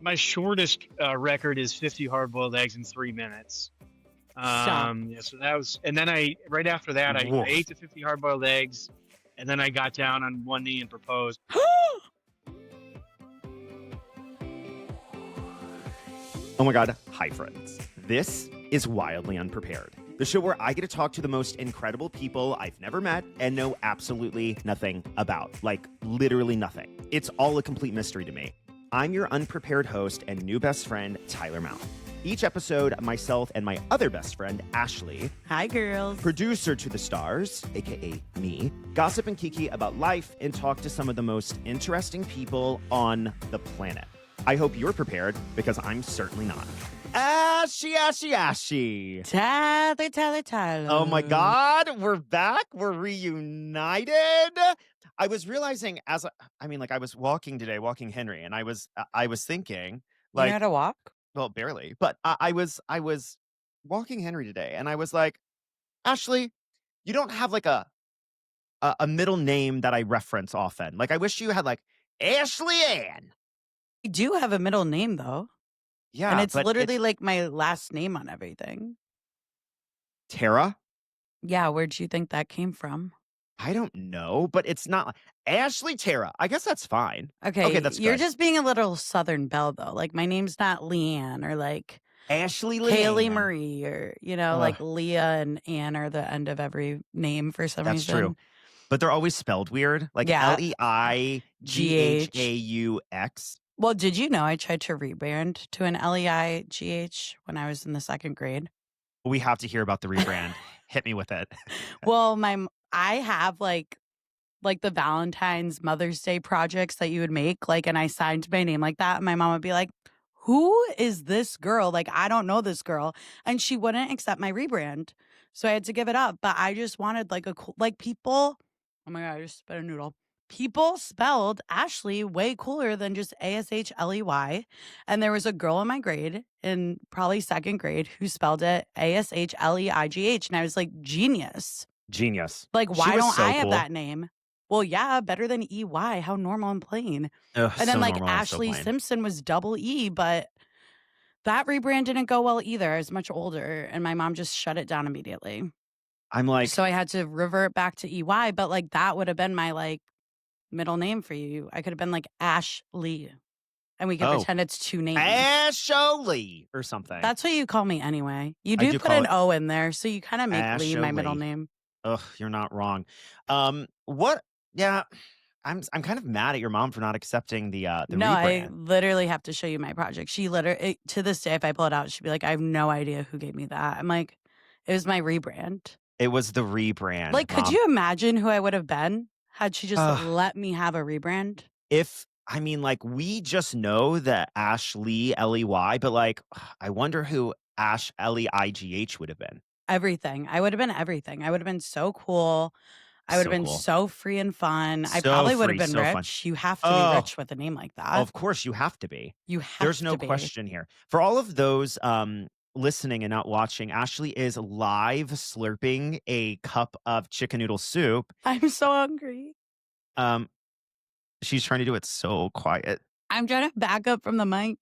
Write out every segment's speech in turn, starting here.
my shortest record is 50 hard-boiled eggs in 3 minutes. Stop. Yeah, so that was, and then right after that, I Woof. ate the 50 hard-boiled eggs, and then I got down on one knee and proposed. Oh my God. Hi, friends. This is Wildly Unprepared, the show where I get to talk to the most incredible people I've never met and know absolutely nothing about. Like, literally nothing. It's all a complete mystery to me. I'm your unprepared host and new best friend, Tyler Mount. Each episode, myself and my other best friend, Ashley, Hi, girls. producer to the stars, aka me, gossip and kiki about life and talk to some of the most interesting people on the planet. I hope you're prepared, because I'm certainly not. Ashy. Tyler. Oh my God, we're back. We're reunited. I was realizing I was walking today, walking Henry, and I was thinking, You know how like, to walk? well, barely, but I was walking Henry today, and I was like, Ashley, you don't have like a middle name that I reference often. Like, I wish you had like Ashley Ann. I do have a middle name, though. Yeah, And it's but literally like my last name on everything. Tara. Yeah, where'd you think that came from? I don't know, but it's not Ashley Tara. I guess that's fine. Okay, that's you're good. just being a little Southern belle, though. Like, my name's not Leanne or like Ashley Kaylee Leanne. Marie or, like Leah and Ann are the end of every name for some That's reason. true. But they're always spelled weird. Like Yeah. Leighghx. Well, did you know I tried to rebrand to an Leigh when I was in the second grade? We have to hear about the rebrand. Hit me with it. Well, I have like the Valentine's Mother's Day projects that you would make, like, and I signed my name like that, and my mom would be like, "Who is this girl? Like, I don't know this girl," and she wouldn't accept my rebrand, so I had to give it up. But I just wanted like a cool, like, people. Oh my God, I just spit a noodle. People spelled Ashley way cooler than just Ashley. And there was a girl in my grade, in probably second grade, who spelled it Ashleigh. And I was like, genius. Genius. Like, She why was don't so I have cool. that name? Well, yeah, better than EY. How normal and plain. Ugh, And then so like normal and so Ashley plain. Simpson was double E, but that rebrand didn't go well either. I was much older, and my mom just shut it down immediately. I'm like, So I had to revert back to EY, but like that would have been my like middle name for you. I could have been like Ashley, and we could pretend it's two names. Ashley or something. That's what you call me anyway. You I do do put call an it O in there, so you kind of make Lee my middle Ashley. name. Ugh, you're not wrong. What? Yeah, I'm kind of mad at your mom for not accepting the No, I rebrand. literally have to show you my project. She literally, to this day, if I pull it out, she'd be like, "I have no idea who gave me that." I'm like, "It was my rebrand." It was the rebrand. Like, could Mom. you imagine who I would have been had she just let me have a rebrand? We just know that Ashley Ley, but like, I wonder who Ash Leigh would have been. Everything. I would have been everything. I would have been so cool. I would have been so free and fun. I probably would have been rich. You have to be rich with a name like that. Of course, you have to be. You have There's to no be. question here. For all of those listening and not watching, Ashley is live slurping a cup of chicken noodle soup. I'm so hungry. She's trying to do it so quiet. I'm trying to back up from the mic.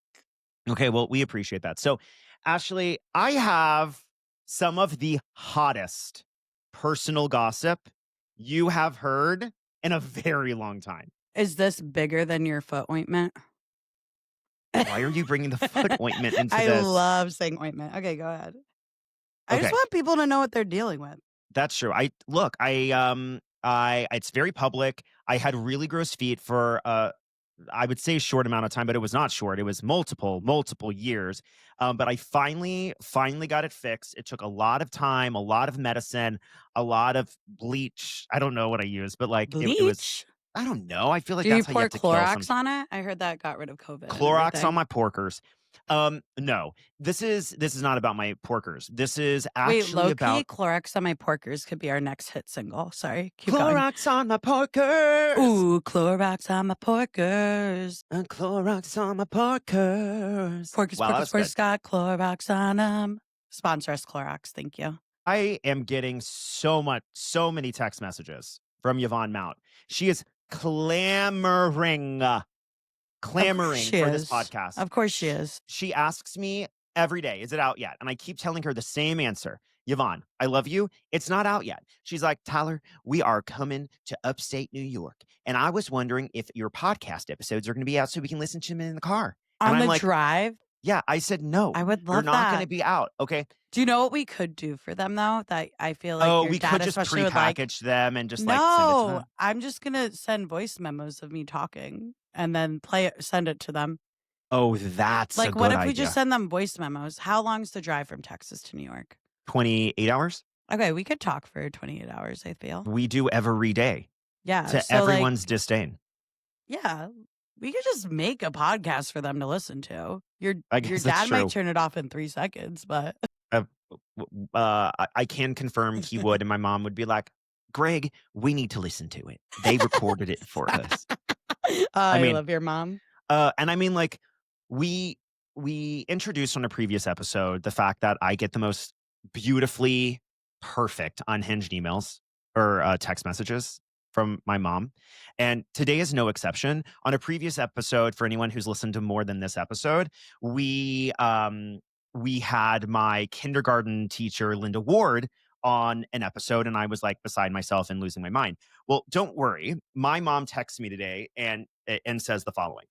Okay, well, we appreciate that. So, Ashley, I have some of the hottest personal gossip you have heard in a very long time. Is this bigger than your foot ointment? Why are you bringing the foot ointment into I this? love saying ointment. Okay, go ahead. I just want people to know what they're dealing with. That's true. It's very public. I had really gross feet for I would say a short amount of time, but it was not short. It was multiple years. But I finally got it fixed. It took a lot of time, a lot of medicine, a lot of bleach. I don't know what I used, but like bleach? It was. I don't know. I feel like Do that's you how you pour have to Clorox on it? I heard that got rid of COVID. Clorox on my porkers. No, this is not about my porkers. This is actually about Clorox on my porkers could be our next hit single. Sorry, keep Clorox going. on my porkers. Ooh, Clorox on my porkers. And Clorox on my porkers. Porkers got Clorox on them. Sponsor us, Clorox. Thank you. I am getting so many text messages from Yvonne Mount. She is clamoring clamoring She for this is. podcast. Of course she is. She asks me every day, is it out yet? And I keep telling her the same answer. Yvonne, I love you. It's not out yet. She's like, Tyler, we are coming to upstate New York. And I was wondering if your podcast episodes are going to be out so we can listen to them in the car. On and the I'm like, drive? yeah, I said, no, I would they're love not going that. to be out. Okay. Do you know what we could do for them, though? That I feel like your we dad could just especially would like. prepackage them and just like send it to No, them. I'm just going to send voice memos of me talking and then send it to them. Oh, that's Like, a good what if we idea. just send them voice memos? How long's the drive from Texas to New York? 28 hours? Okay, we could talk for 28 hours, I feel. We do every day. Yeah. To so everyone's disdain. Yeah. We could just make a podcast for them to listen to. Your guess that's dad true. might turn it off in 3 seconds, but I can confirm he would, and my mom would be like, Greg, we need to listen to it. They recorded it for us. I love your mom. And I mean, like, we introduced on a previous episode the fact that I get the most beautifully perfect unhinged emails or text messages from my mom. And today is no exception. On a previous episode, for anyone who's listened to more than this episode, we had my kindergarten teacher, Linda Ward, on an episode, and I was like beside myself and losing my mind. Well, don't worry. My mom texts me today and says the following.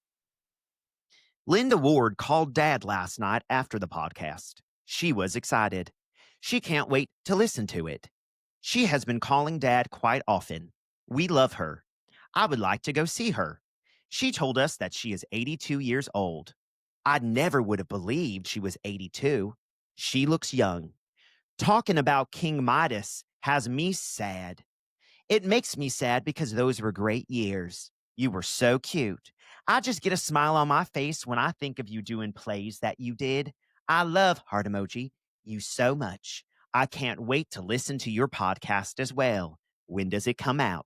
Linda Ward called Dad last night after the podcast. She was excited. She can't wait to listen to it. She has been calling Dad quite often. We love her. I would like to go see her. She told us that she is 82 years old. I never would have believed she was 82. She looks young. Talking about King Midas has me sad. It makes me sad because those were great years. You were so cute. I just get a smile on my face when I think of you doing plays that you did. I love heart emoji you so much. I can't wait to listen to your podcast as well. When does it come out?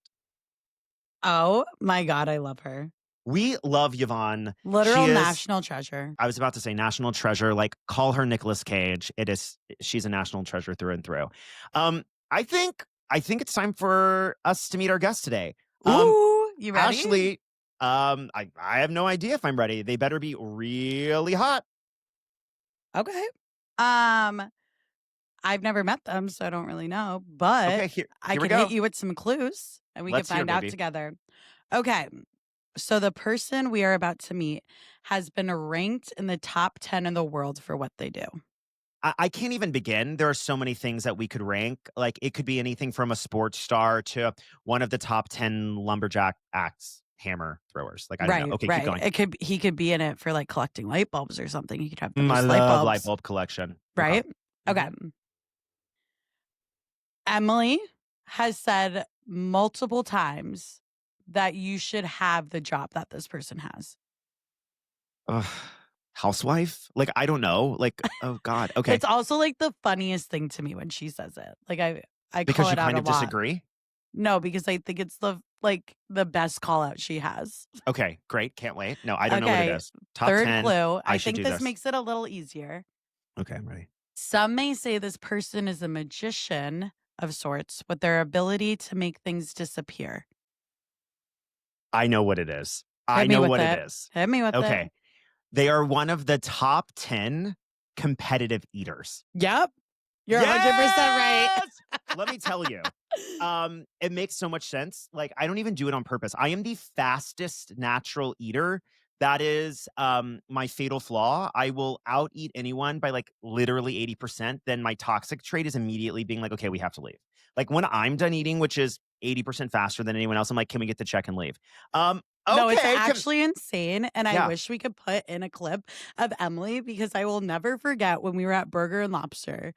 Oh my God, I love her. We love Yvonne. Literal national treasure. I was about to say national treasure. Like, call her Nicolas Cage. She's a national treasure through and through. I think it's time for us to meet our guest today. Ooh, you ready? Ashley, I have no idea if I'm ready. They better be really hot. Okay. I've never met them, so I don't really know. But okay, here I we can go. hit you with some clues, and we Let's can find out baby. together. Okay. So the person we are about to meet has been ranked in the top 10 in the world for what they do. I can't even begin. There are so many things that we could rank. Like, it could be anything from a sports star to one of the top 10 lumberjack acts, hammer throwers. Like, I don't know. Okay, keep going. He could be in it for like collecting light bulbs or something. He could have the most I light love bulbs. light bulb collection. Right? Okay. Emily has said multiple times that you should have the job that this person has. Housewife? Like, I don't know. Like, oh God. Okay. It's also like the funniest thing to me when she says it. Like I because call you it out kind a of lot. disagree. No, because I think it's the best call out she has. Okay, great. Can't wait. No, I don't know what it is. Top Third 10. clue. I should think do this makes it a little easier. Okay, I'm ready. Some may say this person is a magician of sorts with their ability to make things disappear. I know what it is. I know what it is. Hit me with it. Okay. They are one of the top 10 competitive eaters. Yep. You're 100% right. Let me tell you. It makes so much sense. Like, I don't even do it on purpose. I am the fastest natural eater. That is my fatal flaw. I will out eat anyone by like literally 80%. Then my toxic trait is immediately being like, okay, we have to leave. Like, when I'm done eating, which is 80% faster than anyone else, I'm like, can we get the check and leave? No, it's actually insane. And Yeah. I wish we could put in a clip of Emily because I will never forget when we were at Burger and Lobster.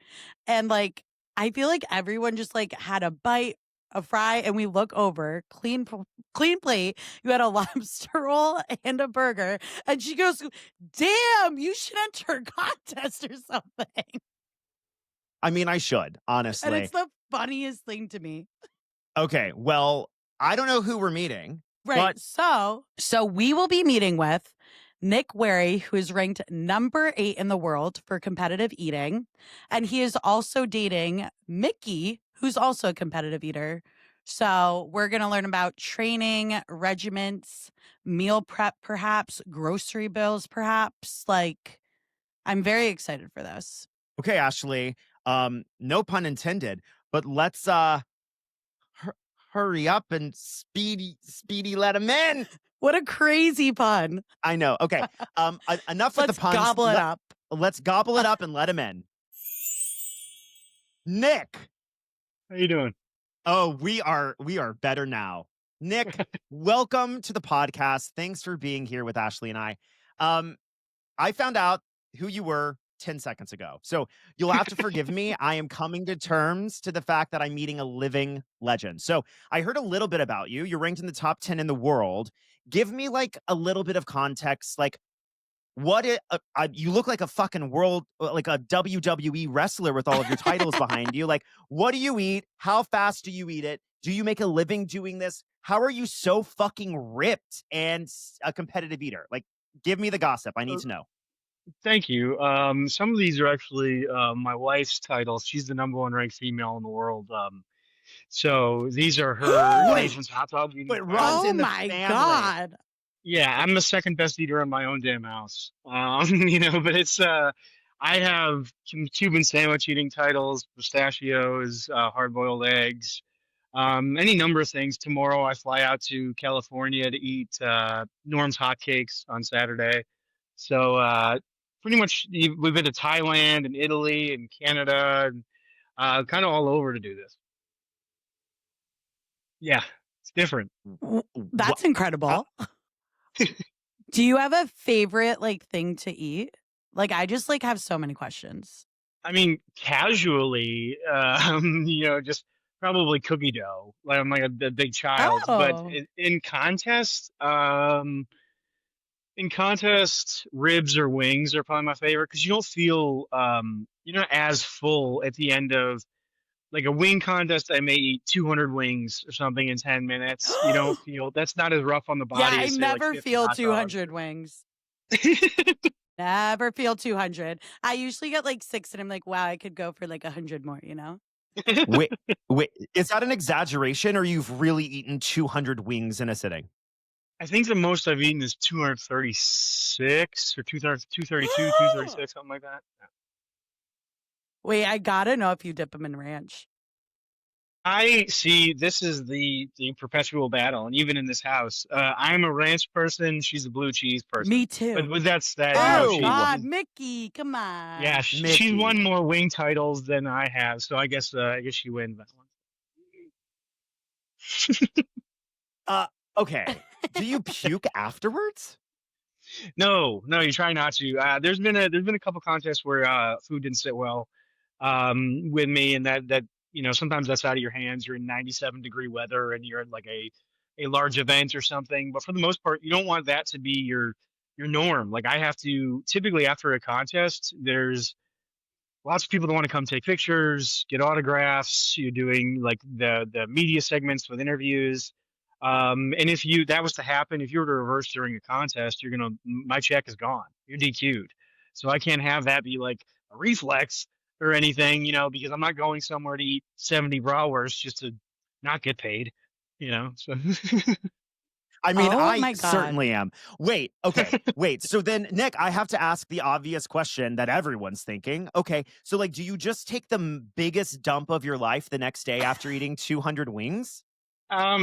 And like, I feel like everyone just like had a bite, a fry, and we look over, clean plate. You had a lobster roll and a burger. And she goes, damn, you should enter a contest or something. I mean, I should, honestly. And it's the funniest thing to me. Okay, well, I don't know who we're meeting. Right. But so we will be meeting with Nick Wehry, who is ranked number 8 in the world for competitive eating. And he is also dating Mickey, who's also a competitive eater. So we're going to learn about training, regiments, meal prep, perhaps, grocery bills, perhaps. Like, I'm very excited for this. Okay, Ashley. No pun intended, but let's hurry up and speedy let him in. What a crazy pun. I know. Okay. Enough with the Let's puns. gobble it up. Let's gobble it up and let him in. Nick. How you doing? Oh, we are better now. Nick, welcome to the podcast. Thanks for being here with Ashley and I. I found out who you were 10 seconds ago. So you'll have to forgive me. I am coming to terms to the fact that I'm meeting a living legend. So I heard a little bit about you. You're ranked in the top 10 in the world. Give me like a little bit of context. Like you look like a fucking like a WWE wrestler with all of your titles behind you. Like, what do you eat? How fast do you eat it? Do you make a living doing this? How are you so fucking ripped and a competitive eater? Like, give me the gossip. I need to know. Thank you. Some of these are actually my wife's titles. She's the #1 ranked female in the world. So these are her nation's hot dog eating. But runs Oh in the my family. God. Yeah, I'm the second best eater in my own damn house. But it's I have Cuban sandwich eating titles, pistachios, hard-boiled eggs, any number of things. Tomorrow I fly out to California to eat Norm's hotcakes on Saturday. So pretty much we've been to Thailand and Italy and Canada and kind of all over to do this. Yeah, it's different. That's incredible. Do you have a favorite like thing to eat? Like, I just like have so many questions. I mean, casually, just probably cookie dough. Like I'm like a big child, but Oh. in contest, ribs or wings are probably my favorite because you don't feel you're not as full at the end of like a wing contest. I may eat 200 wings or something in 10 minutes. You don't feel that's not as rough on the body. Yeah, I as, say, like never 50 feel hot dogs. 200 wings. Never feel 200. I usually get like 6 and I'm like, wow, I could go for like 100 more, you know? Wait, is that an exaggeration or you've really eaten 200 wings in a sitting? I think the most I've eaten is 236 or 232, 236, something like that. Wait, I gotta know if you dip them in ranch. I see. This is the perpetual battle, and even in this house, I'm a ranch person. She's a blue cheese person. Me too. But with that said, Oh, God, Mickey, come on. Yeah, she's won more wing titles than I have, so I guess she wins that one. Okay. Do you puke afterwards? No, you try not to. There's been a couple contests where food didn't sit well with me, and that sometimes that's out of your hands. You're in 97-degree weather, and you're at like a large event or something. But for the most part, you don't want that to be your norm. Like I have to typically after a contest, there's lots of people that want to come take pictures, get autographs. You're doing like the media segments with interviews. And if that was to happen, if you were to reverse during a contest, my check is gone. You're DQ'd. So I can't have that be like a reflex or anything, because I'm not going somewhere to eat 70 bratwursts just to not get paid, so. I mean, Oh my I God. certainly am. Wait, okay, wait. So then, Nick, I have to ask the obvious question that everyone's thinking. Okay, so like, do you just take the biggest dump of your life the next day after eating 200 wings? I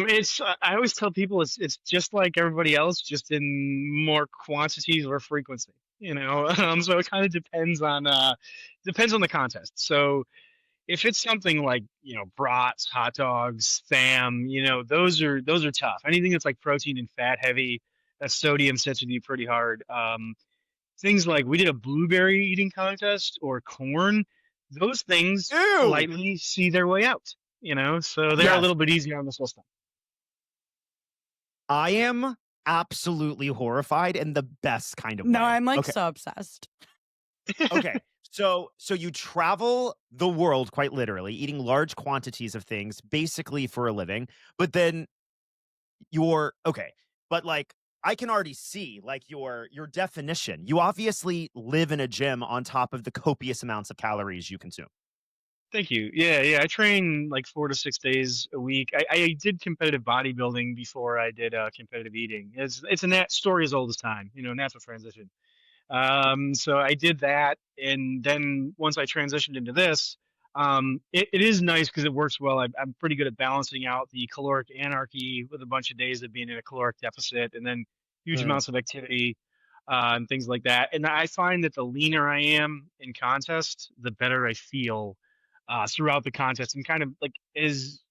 always tell people it's just like everybody else, just in more quantities or frequency, so it kind of depends on the contest. So if it's something like, brats, hot dogs, spam, those are tough. Anything that's like protein and fat heavy, that sodium sits with you pretty hard. Things like we did a blueberry eating contest or corn, those things lightly see their way out. So they're a little bit easier on the system. I am absolutely horrified in the best kind of way. No, I'm like so obsessed. Okay. So you travel the world quite literally, eating large quantities of things basically for a living, but then but like I can already see like your definition. You obviously live in a gym on top of the copious amounts of calories you consume. Thank you. Yeah. I train like 4 to 6 days a week. I did competitive bodybuilding before I did competitive eating. It's a nat story as old as time, natural transition. So I did that, and then once I transitioned into this, it is nice because it works well. I'm pretty good at balancing out the caloric anarchy with a bunch of days of being in a caloric deficit, and then huge Mm. amounts of activity and things like that. And I find that the leaner I am in contest, the better I feel throughout the contest, and kind of like is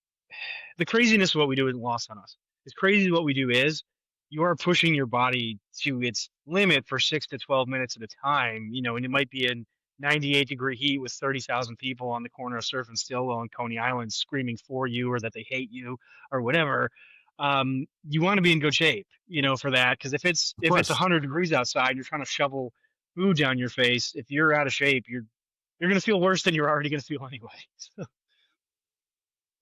the craziness of what we do is lost on us. As crazy as what we do is, you are pushing your body to its limit for 6 to 12 minutes at a time, and it might be in 98-degree heat with 30,000 people on the corner of Surf and Stillwell and Coney Island screaming for you or that they hate you or whatever. You want to be in good shape, for that. Because Of if it's course. 100 degrees outside, you're trying to shovel food down your face. If you're out of shape, you're going to feel worse than you're already going to feel anyway.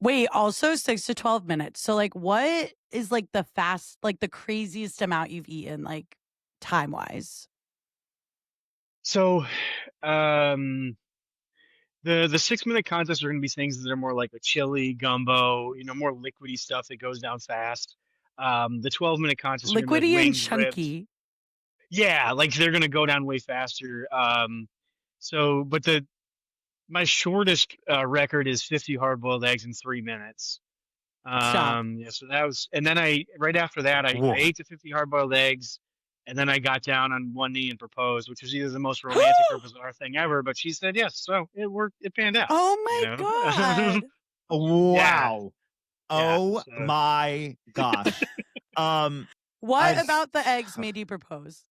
Wait, also 6 to 12 minutes. So like what is like the craziest amount you've eaten, like time wise? So, um, the 6 minute contests are going to be things that are more like a chili gumbo, more liquidy stuff that goes down fast. The 12-minute contests are going to be like Liquidy and wings, ribs. chunky. Yeah, like they're going to go down way faster. But my shortest record is 50 hard-boiled eggs in 3 minutes. Stop. Yeah, so that was, and then right after that, I Whoa. ate the 50 hard-boiled eggs, and then I got down on one knee and proposed, which was either the most romantic or bizarre thing ever, but she said yes, so it worked, it panned out, Oh you my know? God. Yeah, Wow. yeah, Oh so, my gosh. What I've about the eggs made you propose?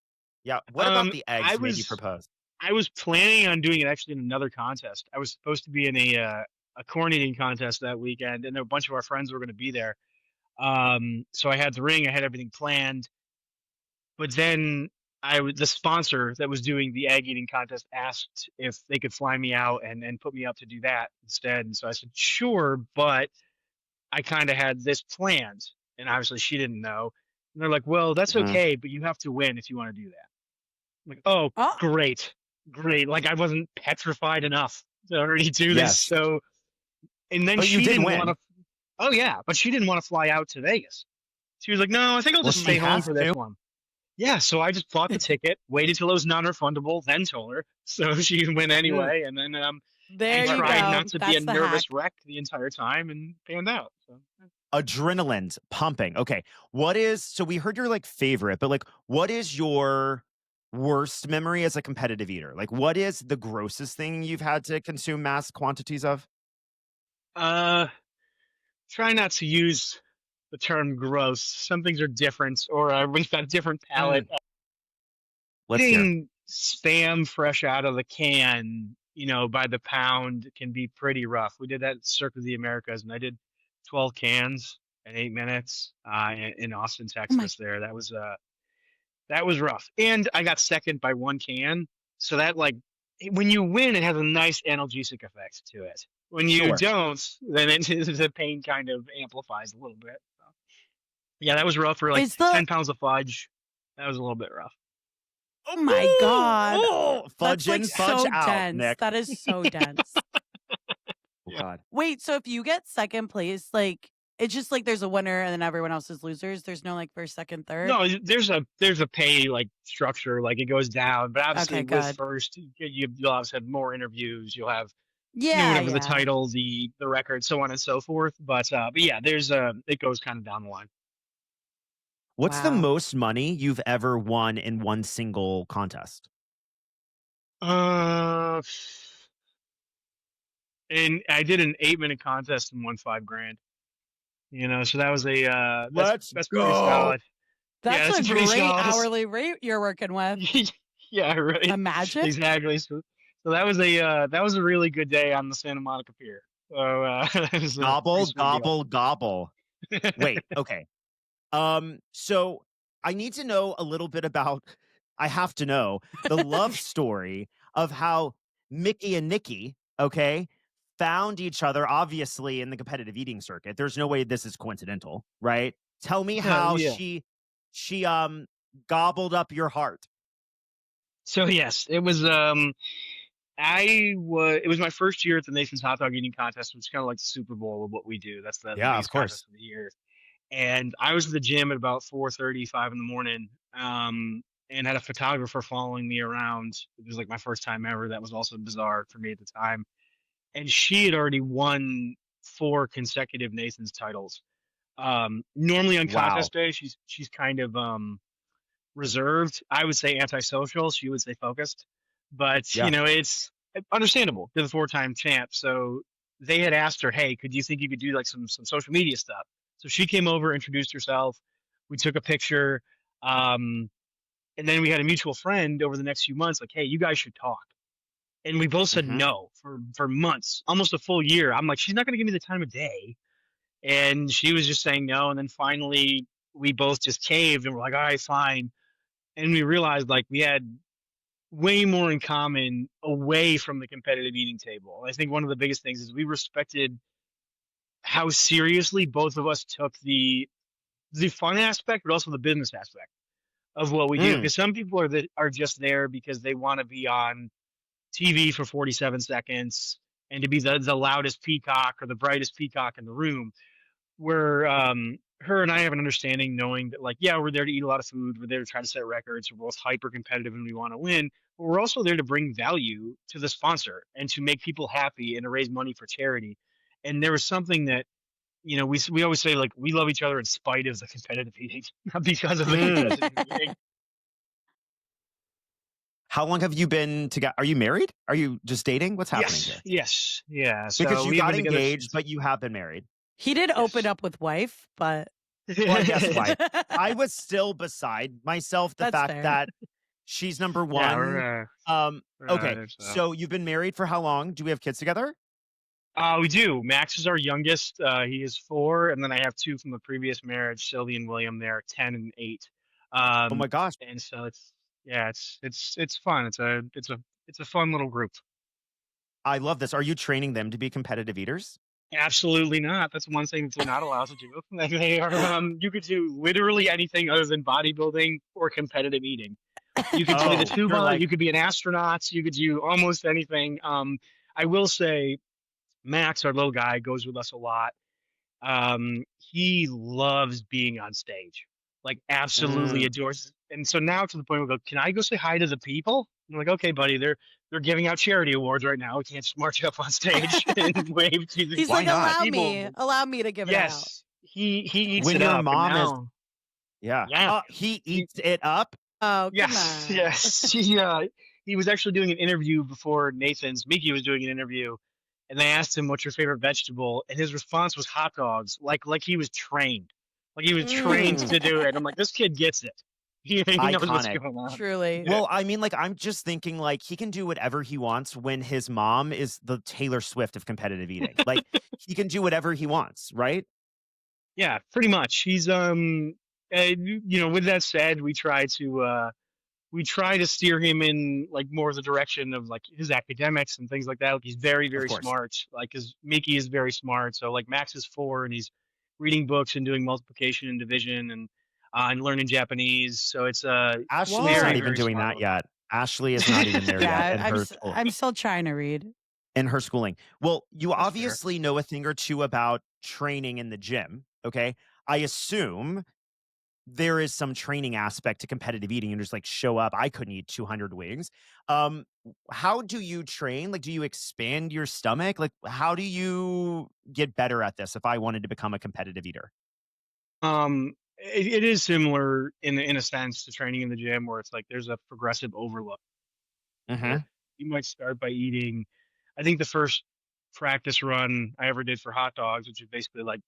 yeah. What about the I eggs made you was, propose? I was planning on doing it actually in another contest. I was supposed to be in a corn eating contest that weekend, and a bunch of our friends were going to be there. So I had the ring, I had everything planned. But then the sponsor that was doing the egg eating contest asked if they could fly me out and put me up to do that instead. And so I said, sure, but I kind of had this planned. And obviously she didn't know. And they're like, well, that's Mhm. okay, but you have to win if you want to do that. I'm like, oh, Oh, great, great. Like I wasn't petrified enough to already do this. Yes, So, and then but you she did didn't want win. to, oh yeah, but she didn't want to fly out to Vegas. She was like, no, I think I'll Well, just she stay home has for this to. one. Yeah, so I just bought the ticket, waited till it was non-refundable, then told her. So she went Mm. anyway, and then I there you tried go. not to be a That's the nervous hack. wreck the entire time and panned out. So Adrenaline's pumping. Okay. So we heard your like favorite, but like what is your worst memory as a competitive eater? Like what is the grossest thing you've had to consume mass quantities of? uh try not to use the term gross. Some things are different, or we've got a different palate. Mm. Let's hear. Eating spam fresh out of the can, by the pound can be pretty rough. We did that at Circuit of the Americas, and I did 12 cans in 8 minutes in Austin, Oh my Texas. That was rough. And I got second by one can. So that like when you win, it has a nice analgesic effect to it. When you Sure. don't, then the pain kind of amplifies a little bit. So, yeah, that was rough for like is the 10 pounds of fudge. That was a little bit rough. oh my God. Oh, fudge That's like in, fudge so out, dense. Nick. That is so dense. Oh Yeah. God. Wait, so if you get second place, like it's just like there's a winner and then everyone else is losers. There's no like first, second, third. No, there's a pay like structure, like it goes down. But obviously Okay, with good. first, you'll obviously have more interviews. You'll have Yeah, whatever the yeah. title, the record, so on and so forth. But yeah, there's it goes kind of down the line. What's the Wow. most money you've ever won in one single contest? Uh, and I did an 8 minute contest and won $5,000. So that was Let's that's pretty go. solid. That's That's a pretty great solid. hourly rate you're working with. Yeah, right. Imagine. Exactly. So that was a really good day on the Santa Monica Pier. So that was a Gobble, pretty sweet deal. gobble, gobble. Wait, okay. So I need to know a little bit about, I have to know the love story of how Mickey and Nikki, okay, found each other, obviously in the competitive eating circuit. There's no way this is coincidental, right? Tell me how Yeah. she gobbled up your heart. So yes, it was it was my first year at the Nathan's Hot Dog Eating Contest, which is kind of like the Super Bowl of what we do. That's the Yeah, of biggest course. contest of the year. And I was at the gym at about 4:35 in the morning, and had a photographer following me around. It was like my first time ever. That was also bizarre for me at the time. And she had already won 4 consecutive Nathan's titles. Normally on Wow. contest day, she's kind of reserved. I would say antisocial. She would say focused. But Yeah. it's understandable. They're the 4-time champ. So they had asked her, "Hey, could you think you could do like some social media stuff?" So she came over, introduced herself. We took a picture, and then we had a mutual friend over the next few months. Like, "Hey, you guys should talk." And we both said Hmm. no for months, almost a full year. I'm like, "She's not going to give me the time of day," and she was just saying no. And then finally, we both just caved and we're like, "All right, fine." And we realized like we had way more in common away from the competitive eating table. I think one of the biggest things is we respected how seriously both of us took the fun aspect, but also the business aspect of what we do. Mm. Because some people are just there because they want to be on TV for 47 seconds and to be the loudest peacock or the brightest peacock in the room. Where her and I have an understanding, knowing that like, yeah, we're there to eat a lot of food, we're there to try to set records, we're both hyper competitive and we want to win, but we're also there to bring value to the sponsor and to make people happy and to raise money for charity. And there was something that we always say like we love each other in spite of the competitive eating, not because of the Mm. competitive eating. How long have you been together? Are you married? Are you just dating? What's happening Yes, here? yes, yeah. Because So you we have got been together engaged, since but you have been married. He did open yes. up with wife, but Well, I guess why. I was still beside myself the that's fact fair. that she's number Yeah, one. Okay, so. so you've been married for how long? Do we have kids together? We do. Max is our youngest. He is 4, and then I have 2 from the previous marriage, Sylvie and William. They're 10 and 8. Oh my gosh, And so it's fun. It's a fun little group. I love this. Are you training them to be competitive eaters? Absolutely not. That's one thing that they're not allowed to do. They are. You could do literally anything other than bodybuilding or competitive eating. You could play the Oh, you're tuba. like, You could be an astronaut. You could do almost anything. I will say, Max, our little guy, goes with us a lot. He loves being on stage, like absolutely mm. adores. And so now to the point where we go, can I go say hi to the people? I'm like, okay, buddy, they're giving out charity awards right now. We can't just march up on stage and wave to the He's Why like, not? people. allow me to give it out. Yes, he eats When it your up, and mom is, now, yeah. yeah, He he, eats it up. Oh, come yes, on. yes, he was actually doing an interview before Nathan's. Mickey was doing an interview, and they asked him, "What's your favorite vegetable?" And his response was hot dogs, like he was trained, like he was trained Mm, Mm, to do it. I'm like, this kid gets it. He knows what's iconic. going on. truly. Yeah. Well, I mean, like, I'm just thinking, like, he can do whatever he wants when his mom is the Taylor Swift of competitive eating. Like, he can do whatever he wants, right? Yeah, pretty much. He's with that said, we try to steer him in like more the direction of like his academics and things like that. Like he's very, Of very course. smart. Like his Mickey is very smart. So like Max is 4 and he's reading books and doing multiplication and division and learning Japanese. So it's Ashley's not very, Whoa. even very doing smart that little guy. yet. Ashley is not even there yet Yeah, I'm still trying to read. in her schooling. Well, you That's fair. obviously know a thing or two about training in the gym. Okay. I assume there is some training aspect to competitive eating and just like show up. I couldn't eat 200 wings. Um, how do you train? Like, do you expand your stomach? Like, how do you get better at this if I wanted to become a competitive eater? It is similar in a sense to training in the gym where it's like there's a progressive overload where Hmm. you might start by eating. I think the first practice run I ever did for hot dogs, which is basically like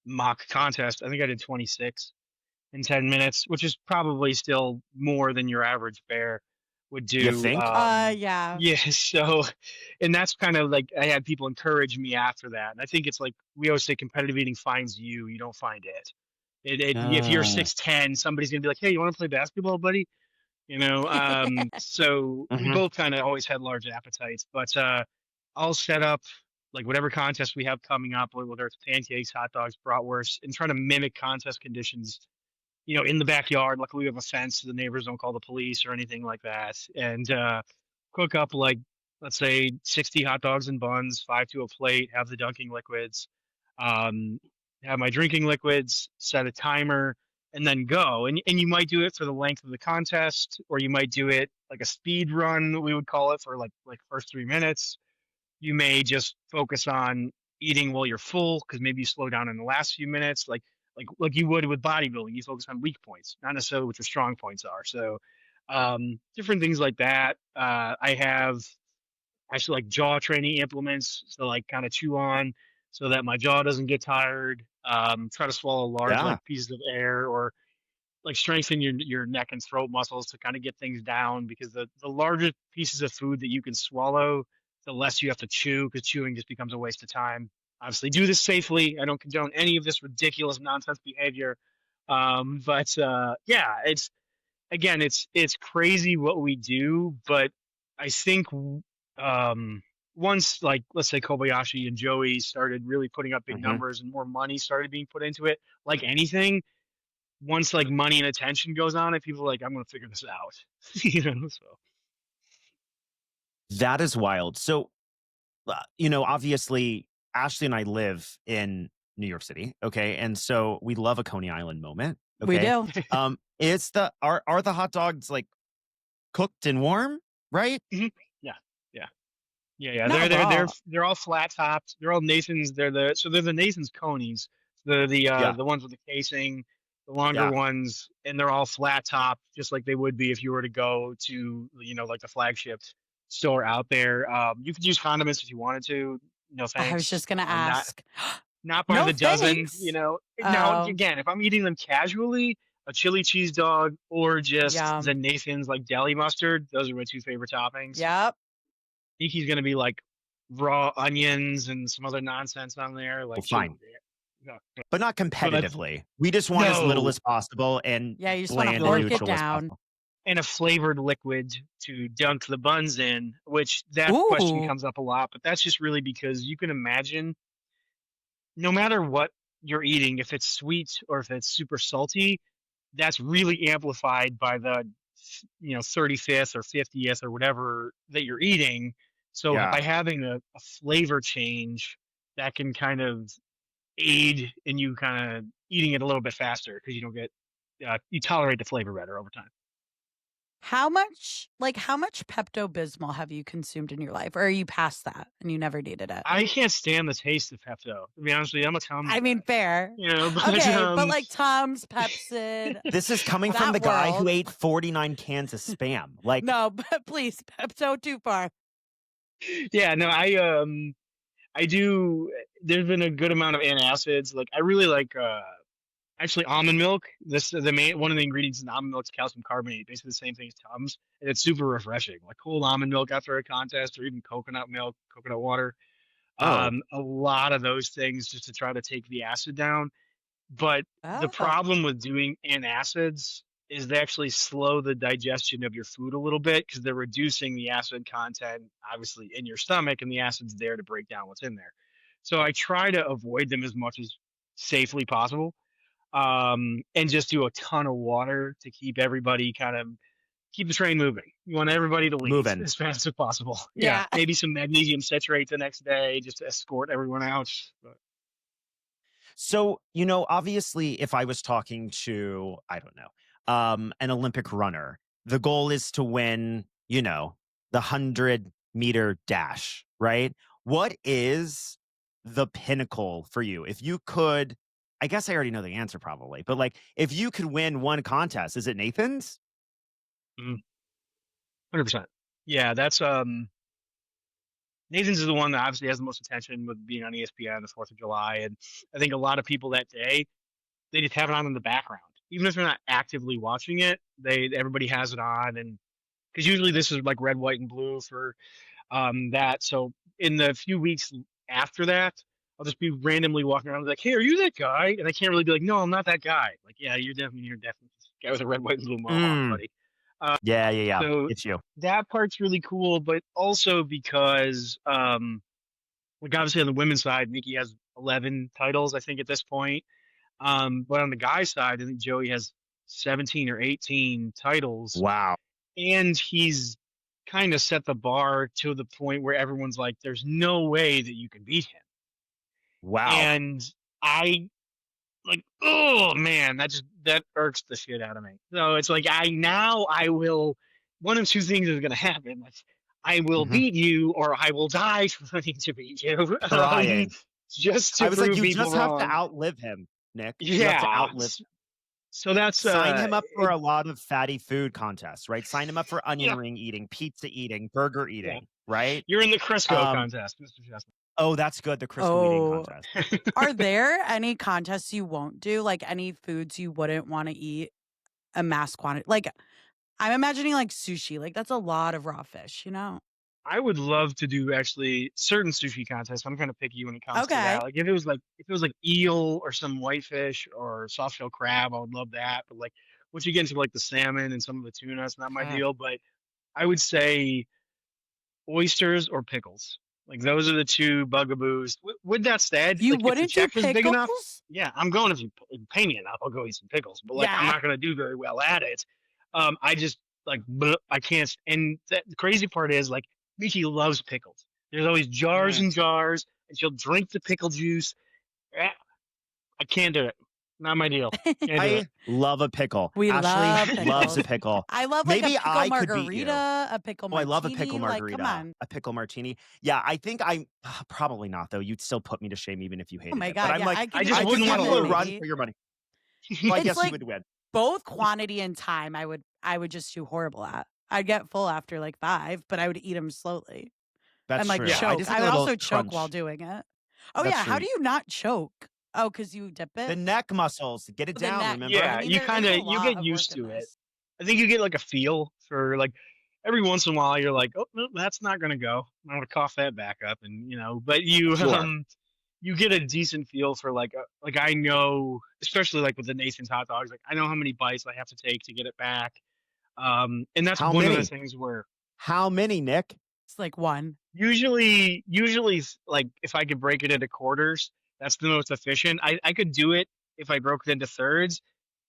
mock contest, I think I did 26 in 10 minutes, which is probably still more than your average bear would You do. think? Yeah. Yeah, so, and that's kind of like I had people encourage me after that. And I think it's like we always say competitive eating finds you, you don't find it. If you're Mm. 6'10", somebody's gonna be like, "Hey, you want to play basketball, buddy?" So we Hmm. both kind of always had large appetites, but I'll set up like whatever contest we have coming up, whether it's pancakes, hot dogs, bratwurst, and try to mimic contest conditions, in the backyard. Luckily, we have a fence so the neighbors don't call the police or anything like that, and cook up like let's say 60 hot dogs and buns, 5 to a plate, have the dunking liquids, um, have my drinking liquids, set a timer, and then go. And you might do it for the length of the contest, or you might do it like a speed run, we would call it, for like first 3 minutes. You may just focus on eating while you're full because maybe you slow down in the last few minutes, like you would with bodybuilding. You focus on weak points, not necessarily what your strong points are. So different things like that. I have actually like jaw training implements to like kind of chew on so that my jaw doesn't get tired. Try to swallow large Yeah. like pieces of air, or like strengthen your neck and throat muscles to kind of get things down, because the larger pieces of food that you can swallow, the less you have to chew, because chewing just becomes a waste of time. Obviously, do this safely. I don't condone any of this ridiculous nonsense behavior. But yeah, it's crazy what we do, but I think once, like, let's say Kobayashi and Joey started really putting up big Hmm. numbers and more money started being put into it, like anything, once like money and attention goes on it, people are like, I'm gonna figure this out. So That is wild. So, obviously, Ashley and I live in New York City. Okay. And so we love a Coney Island moment. We Okay. do. It's are the hot dogs like cooked and warm, right? Mhm. Yeah, yeah, yeah. Not raw. They're all flat topped. They're all Nathan's. They're the Nathan's conies. They're Yeah. the ones with the casing, the longer Yeah. ones, and they're all flat top, just like they would be if you were to go to, like the flagship store out there. You could use condiments if you wanted to. No I was thanks. just gonna Not ask. not by No the dozen. thanks. Now Oh, again, if I'm eating them casually, a chili cheese dog or just the yum. Nathan's like deli mustard, those are my two favorite toppings. Yep. He's gonna be like raw onions and some other nonsense on there. Well, Like, fine, no, but not but competitively. We just want as little no, as possible and Yeah, you just want to bland and hork it neutral as down. possible. and a flavored liquid to dunk the buns in, which that question Ooh. comes up a lot, but that's just really because you can imagine no matter what you're eating, if it's sweet or if it's super salty, that's really amplified by the 35th or 50th or whatever that you're eating. So Yeah. by having a flavor change, that can kind of aid in you kind of eating it a little bit faster, because you don't get you tolerate the flavor better over time. How much Pepto-Bismol have you consumed in your life? Or are you past that and you never needed it? I can't stand the taste of Pepto. To be honest with you, I'm a Tums I mean, guy. fair. But Okay, but like Tums, Pepsid, This is coming from that the guy who world. ate 49 cans of Spam. Like, No, but please, Pepto too far. yeah, no, I do. There's been a good amount of antacids. Like, I really like actually almond milk. One of the ingredients in almond milk is calcium carbonate, basically the same thing as Tums, and it's super refreshing. Like cold almond milk after a contest, or even coconut milk, coconut water. oh, A lot of those things just to try to take the acid down. But the Oh. problem with doing antacids is they actually slow the digestion of your food a little bit, because they're reducing the acid content, obviously, in your stomach, and the acid's there to break down what's in there. So I try to avoid them as much as safely possible, and just do a ton of water to keep everybody keep the train moving. You want everybody to leave moving. as fast as possible. Yeah. Maybe some magnesium citrate the next day just to escort everyone out. But So, obviously, if I was talking to, I don't know, an Olympic runner, the goal is to win, the 100-meter dash, right? What is the pinnacle for you? If you could, I guess I already know the answer probably, but like, if you could win one contest, is it Nathan's? 100%. Yeah, that's Nathan's is the one that obviously has the most attention with being on ESPN the 4th of July, and I think a lot of people that day, they just have it on in the background, even if they're not actively watching it. Everybody has it on, and because usually this is like red, white, and blue for that. So in the few weeks after that, I'll just be randomly walking around like, "Hey, are you that guy?" And I can't really be like, "No, I'm not that guy." Like, "Yeah, you're definitely the guy with a red, white, and blue mohawk, Mm, buddy." yeah. So It's you. that part's really cool, but also because like obviously on the women's side, Nikki has 11 titles, I think, at this point. But on the guy side, I think Joey has 17 or 18 titles, Wow. and he's kind of set the bar to the point where everyone's like, there's no way that you can beat him. Wow. And I like, oh man, that irks the shit out of me. So it's like I will one of two things is gonna happen. Like, I will Mhm. beat you or I will die trying to beat you. Trying. Just I to was like, prove you people just have to wrong. outlive him, Nick. You have to Yeah. outlive. So that's Sign him up for a lot of fatty food contests, right? Sign him up for onion yeah, ring eating, pizza eating, burger yeah. eating, right? You're in the Crisco Um, contest, Mr. Chestnut. oh, that's good. The Crisco eating Oh, contest. are there any contests you won't do? Like any foods you wouldn't want to eat a mass quantity? Like I'm imagining like sushi. Like that's a lot of raw fish, you know? I would love to do actually certain sushi contests. I'm kind of picky when it comes to Okay. that. Like if it was like eel or some whitefish or soft shell crab, I would love that. But like once you get into like the salmon and some of the tuna, it's not my Mhm. deal. But I would say oysters or pickles. Like those are the two bugaboos. With that said, You like if the wouldn't do check is big enough, pickles? yeah, I'm going if you pay me enough, I'll go eat some pickles. But like I'm Yeah. not gonna do very well at it. I just like I can't. And the crazy part is like Michi loves pickles. There's always jars Mm. and jars, and she'll drink the pickle juice. Eh, I can't do it. Not my deal. Can't do I it. love a pickle. We love Ashley loves a pickles. pickle. I love like Maybe a pickle I could beat you. margarita, a pickle Oh, I martini. love a pickle Like, come margarita, on. a pickle martini. Yeah, I think probably not though. You'd still put me to shame even if you Oh hated my it. But God. I'm Yeah, like, I give I you just I like could wouldn't give want to you a seven, lose. run maybe. for your money. So I It's guess you like would win. both quantity and time I would just do horrible at. I'd get full after like 5, but I would eat them slowly That's and like true. Yeah. I choke. just I need a would little also choke while crunch. doing it. Oh That's yeah, how true. do you not choke? Oh, because you dip The it? neck muscles, get it The down, neck. remember? I Yeah, mean, you there kind is a of you lot get of work used in to it. this. I think you get like a feel for like every once in a while you're like, oh no, that's not gonna go. I'm gonna cough that back up, and but you Sure. you get a decent feel for like I know, especially like with the Nathan's hot dogs, like I know how many bites I have to take to get it back. And that's How one of the many? things where How many, Nick? It's like one. usually like if I could break it into quarters, that's the most efficient. I could do it if I broke it into thirds,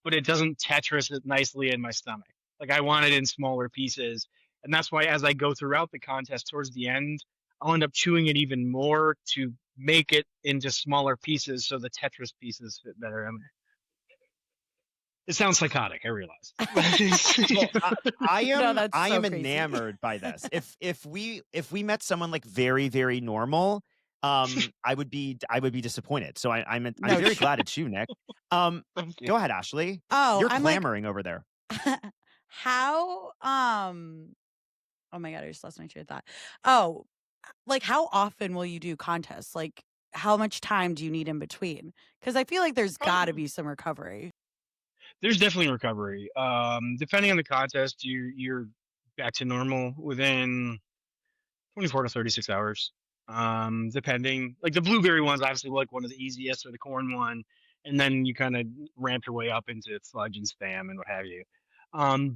but it doesn't Tetris it nicely in my stomach. Like I want it in smaller pieces, and that's why as I go throughout the contest towards the end, I'll end up chewing it even more to make it into smaller pieces so the Tetris pieces fit better in there. It sounds psychotic, I realize. Well, I No, am that's I so am crazy. enamored by this. If we met someone like very, very normal, I would be disappointed. So I'm No very sh- glad it's you, Nick. Thank you. Go ahead, Ashley. Oh, You're I'm like, clamoring over there. how oh my God, I just lost my train of thought. Oh, like how often will you do contests? Like how much time do you need in between? Because I feel like there's got to Probably be some recovery. there's definitely recovery. Depending on the contest, you're back to normal within 24 to 36 hours. Depending, like the blueberry one's obviously like one of the easiest, or the corn one, and then you kind of ramp your way up into fudge and spam and what have you.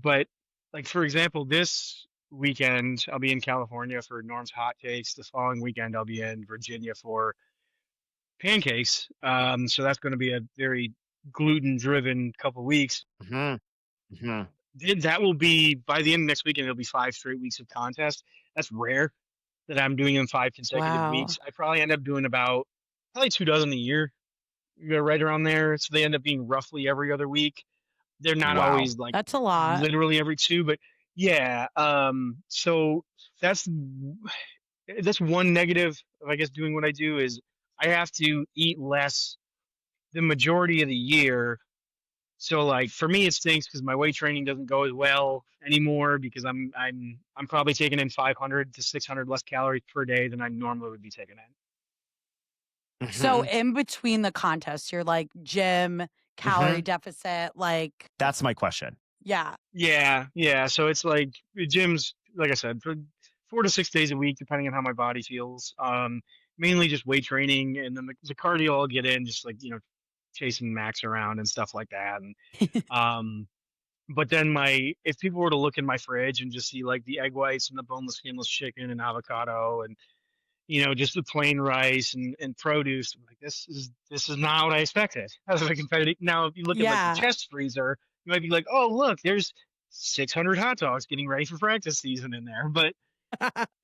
But like for example, this weekend I'll be in California for Norm's hot takes. This following weekend I'll be in Virginia for pancakes. So that's going to be a very gluten-driven couple weeks. hmm hmm Then that will be by the end of next weekend. It'll be 5 straight weeks of contest. That's rare that I'm doing in 5 consecutive Wow. weeks. I probably end up doing about probably 2 dozen a year, right around there. So they end up being roughly every other week. They're not Wow. always like That's a lot. literally every two, but yeah. So that's that's one negative of I guess doing what I do is I have to eat less the majority of the year. So like for me it stinks because my weight training doesn't go as well anymore because I'm probably taking in 500 to 600 less calories per day than I normally would be taking in. So Mhm. in between the contests, you're like gym, calorie deficit, like That's my question. yeah. Yeah. So it's like the gym's like I said for 4 to 6 days a week depending on how my body feels. Mainly just weight training and then the cardio I'll get in just like chasing Max around and stuff like that. And but then if people were to look in my fridge and just see like the egg whites and the boneless skinless chicken and avocado and just the plain rice and produce, I'm like this is not what I expected. As a competitive now, if you look at like Yeah. the chest freezer, you might be like, oh look, there's 600 hot dogs getting ready for practice season in there. But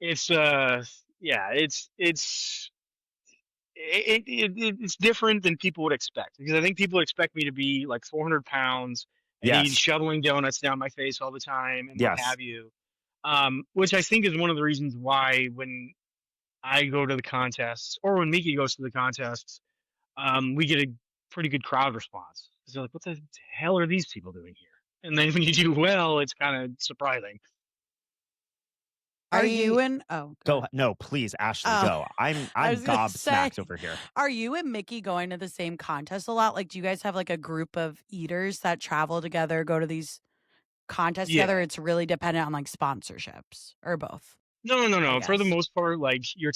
it's yeah, it's different than people would expect, because I think people expect me to be like 400 pounds and eat Yes. shoveling donuts down my face all the time and what Yes. have you. Which I think is one of the reasons why when I go to the contests, or when Miki goes to the contests, we get a pretty good crowd response. 'Cause they're like, "What the hell are these people doing here?" And then when you do well, it's kind of surprising. Are I you in? Oh, go go ahead. no, please, Ashley, Oh, go. I'm I I'm was gonna say, gobsmacked over here. are you and Mickey going to the same contest a lot? Like, do you guys have like a group of eaters that travel together, go to these contests together? Yeah. It's really dependent on like sponsorships or both, No, no, I no. For the guess. most part, like your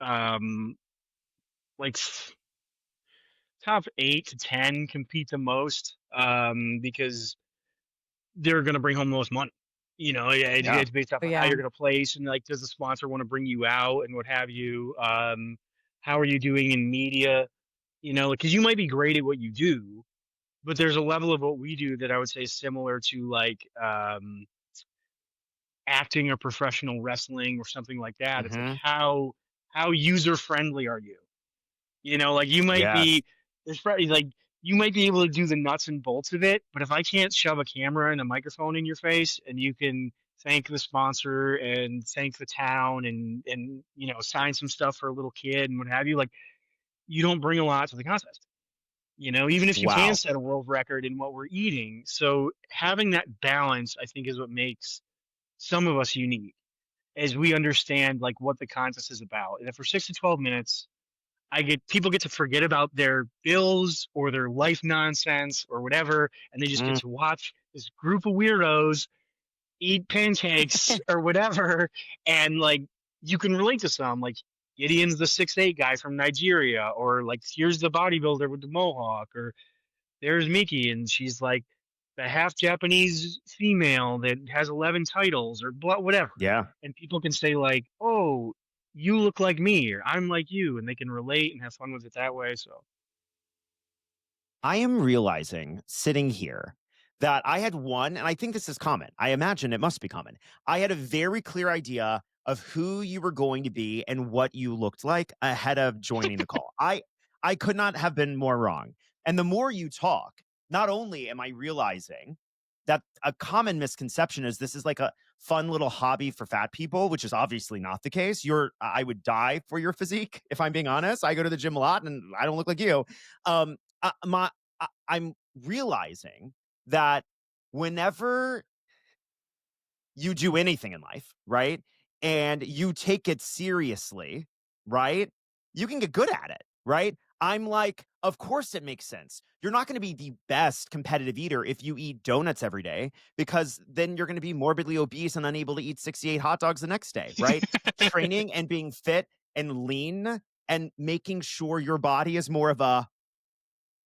um, like top 8 to 10 compete the most, because they're gonna bring home the most money. Yeah, Yeah. it's based off Oh, of how yeah. you're gonna place, and like, does the sponsor want to bring you out and what have you? How are you doing in media? Because you might be great at what you do, but there's a level of what we do that I would say is similar to like acting or professional wrestling or something like that. It's like Mhm. how user friendly are you? Like you might Yes. be there's probably like you might be able to do the nuts and bolts of it, but if I can't shove a camera and a microphone in your face and you can thank the sponsor and thank the town and sign some stuff for a little kid and what have you, like you don't bring a lot to the contest. Even if you can Wow. set a world record in what we're eating. So having that balance, I think, is what makes some of us unique, as we understand like what the contest is about. And if for 6 to 12 minutes, people get to forget about their bills or their life nonsense or whatever, and they just get Mm, to watch this group of weirdos eat pancakes or whatever, and like you can relate to some, like Gideon's the 6'8" guy from Nigeria, or like here's the bodybuilder with the mohawk, or there's Miki and she's like the half Japanese female that has 11 titles or whatever. yeah. And people can say like, "Oh, you look like me," or "I'm like you," and they can relate and have fun with it that way. So I am realizing sitting here that I had one, and I think this is common. I imagine it must be common. I had a very clear idea of who you were going to be and what you looked like ahead of joining the call. I could not have been more wrong. And the more you talk, not only am I realizing that a common misconception is this is like a fun little hobby for fat people, which is obviously not the case. I would die for your physique, if I'm being honest. I go to the gym a lot and I don't look like you. I'm realizing that whenever you do anything in life, right, and you take it seriously, right, you can get good at it, right? I'm like, of course it makes sense. You're not going to be the best competitive eater if you eat donuts every day, because then you're going to be morbidly obese and unable to eat 68 hot dogs the next day, right? Training and being fit and lean and making sure your body is more of a,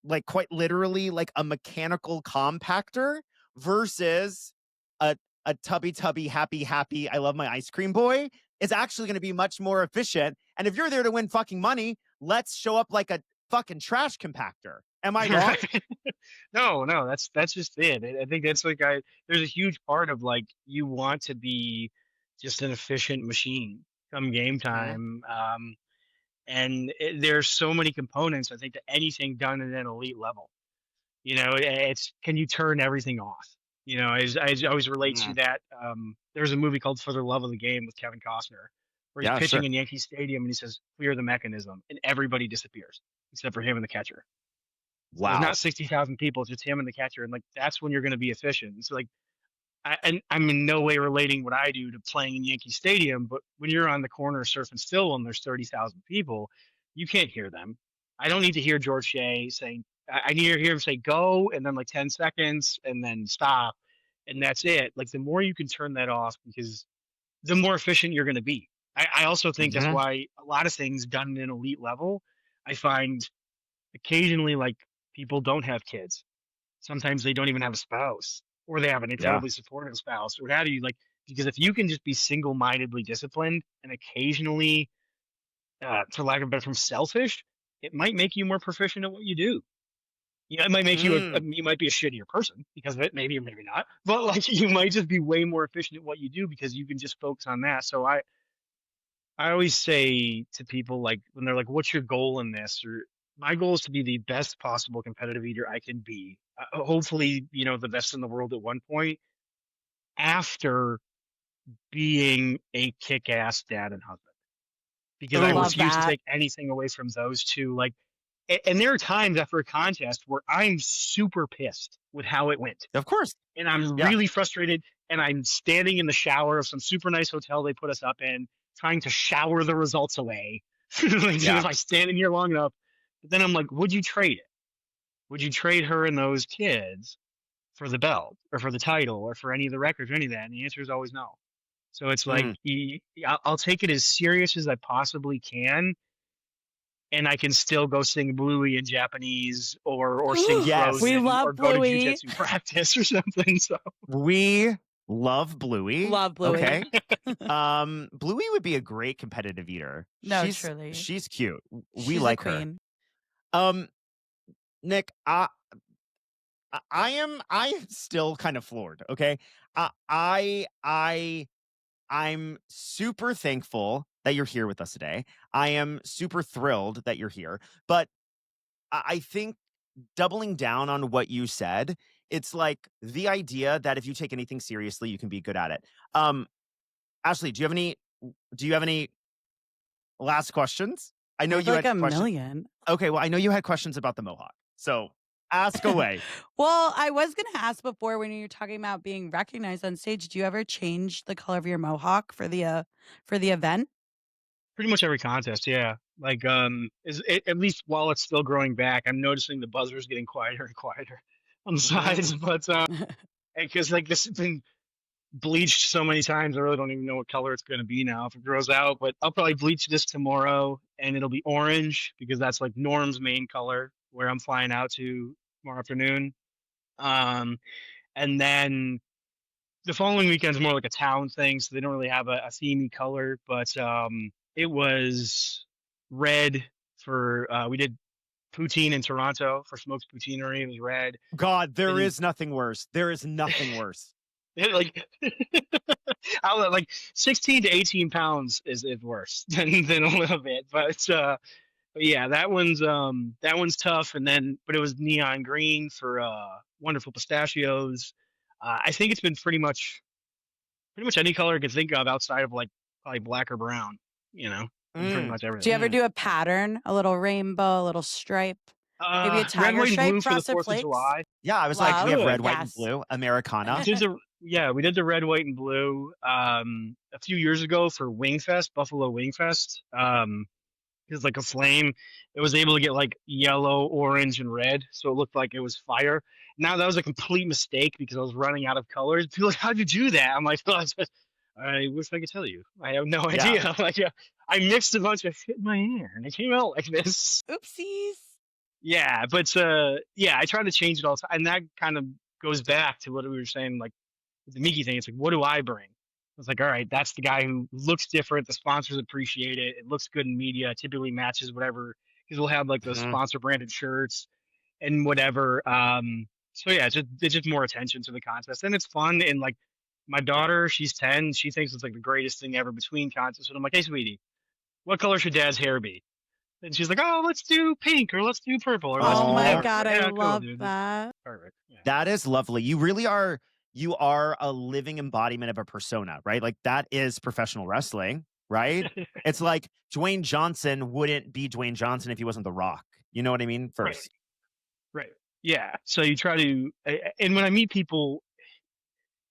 like, quite literally like a mechanical compactor versus a tubby happy I love my ice cream boy is actually going to be much more efficient. And if you're there to win fucking money, let's show up like a fucking trash compactor. Am I wrong? right. No, no, that's just it. I think that's like there's a huge part of like you want to be just an efficient machine come game Mhm. time. And there's so many components, I think, to anything done at an elite level. It's, can you turn everything off? I always relate to Mm. that. There's a movie called For the Love of the Game with Kevin Costner, where he's Yeah, pitching sure. in Yankee Stadium and he says, "Clear the mechanism," and everybody disappears except for him and the catcher. So there's not Wow. 60,000 people, it's just him and the catcher, and like that's when you're going to be efficient. So like, and I'm in no way relating what I do to playing in Yankee Stadium, but when you're on the corner surfing still and there's 30,000 people, you can't hear them. I don't need to hear George Shea saying, I need to hear him say go and then like 10 seconds and then stop. And that's it. Like the more you can turn that off, because the more efficient you're going to be. I also think that's Mhm. why a lot of things done at an elite level, I find occasionally like people don't have kids. Sometimes they don't even have a spouse, or they have an Yeah. incredibly supportive spouse, or how do you like, because if you can just be single-mindedly disciplined and occasionally, for lack of a better term, selfish, it might make you more proficient at what you do. You know, it might make you Mm. you might be a shittier person because of it, maybe or maybe not. But like you might just be way more efficient at what you do because you can just focus on that. So I always say to people like when they're like, "What's your goal in this?" Or my goal is to be the best possible competitive eater I can be. Hopefully, you know, the best in the world at one point after being a kick-ass dad and husband. Because I Oh, Love refuse to that. take anything away from those two. Like, and there are times after a contest where I'm super pissed with how it went, of course. and I'm Yeah. really frustrated. And I'm standing in the shower of some super nice hotel they put us up in, trying to shower the results away. Like, Yeah. if I stand in here long enough, but then I'm like, would you trade it? Would you trade her and those kids for the belt or for the title or for any of the records or any of that? And the answer is always no. So it's like Mm. I'll take it as serious as I possibly can, and I can still go sing Bluey in Japanese or sing Yes. We Frozen or love go to Bluey. jujitsu practice or something. So We love Bluey. Love Bluey. Okay. Bluey would be a great competitive eater. No, she's truly. she's cute. We She's like a her. queen. Nick, I am still kind of floored. Okay. I'm super thankful that you're here with us today. I am super thrilled that you're here. But I think doubling down on what you said, it's like the idea that if you take anything seriously, you can be good at it. Ashley, do you have any last questions? I know I have you like had a questions. million. Okay, well, I know you had questions about the mohawk. So ask away. Well, I was going to ask before when you were talking about being recognized on stage, do you ever change the color of your mohawk for the event? pretty much every contest, yeah. Like at least while it's still growing back, I'm noticing the buzzers getting quieter and quieter on the sides. But because like this has been bleached so many times, I really don't even know what color it's going to be now if it grows out. But I'll probably bleach this tomorrow, and it'll be orange because that's like Norm's main color where I'm flying out to tomorrow afternoon. Um, and then the following weekend's more like a town thing, so they don't really have a themey color. But it was red for we did poutine in Toronto for Smokes Poutineery. It was red. God, there And is nothing worse. There is nothing worse. like like 16 to 18 pounds is worse than a little bit. But yeah, that one's tough. And then but it was neon green for wonderful pistachios. I think it's been pretty much any color I could think of outside of like probably black or brown, you know, and pretty much Do you everything. ever do a pattern, a little rainbow, a little stripe, maybe a Red, tiger white, and stripe, blue for the frosted 4th of flakes? July. Yeah, I was like, we have Love. red, white, and Yes. blue, Americana. We did the red, white, and blue a few years ago for Wingfest, Buffalo Wingfest. Because like a flame, it was able to get like yellow, orange, and red, so it looked like it was fire. Now that was a complete mistake because I was running out of colors. People are like, how'd you do that? I'm like, I wish I could tell you. I have no Yeah. idea. Like, I mixed a bunch of shit in my hair and it came out like this. Oopsies. Yeah, but I try to change it all the time, and that kind of goes back to what we were saying, like with the Miki thing. It's like, what do I bring? It's like, all right, that's the guy who looks different. The sponsors appreciate it. It looks good in media. It typically matches whatever because we'll have like those Mhm. sponsor branded shirts and whatever. So yeah, it's just more attention to the contest, and it's fun. And like my daughter, she's 10. She thinks it's like the greatest thing ever between contests. And I'm like, hey, sweetie, what color should Dad's hair be? And she's like, oh, let's do pink or let's do purple or let's do Oh my whatever. God, Yeah, I cool, love dude. that. Perfect. Yeah. That is lovely. You really are. You are a living embodiment of a persona, right? Like that is professional wrestling, right? It's like Dwayne Johnson wouldn't be Dwayne Johnson if he wasn't The Rock. You know what I mean? First. Right. Yeah. So you try to, and when I meet people,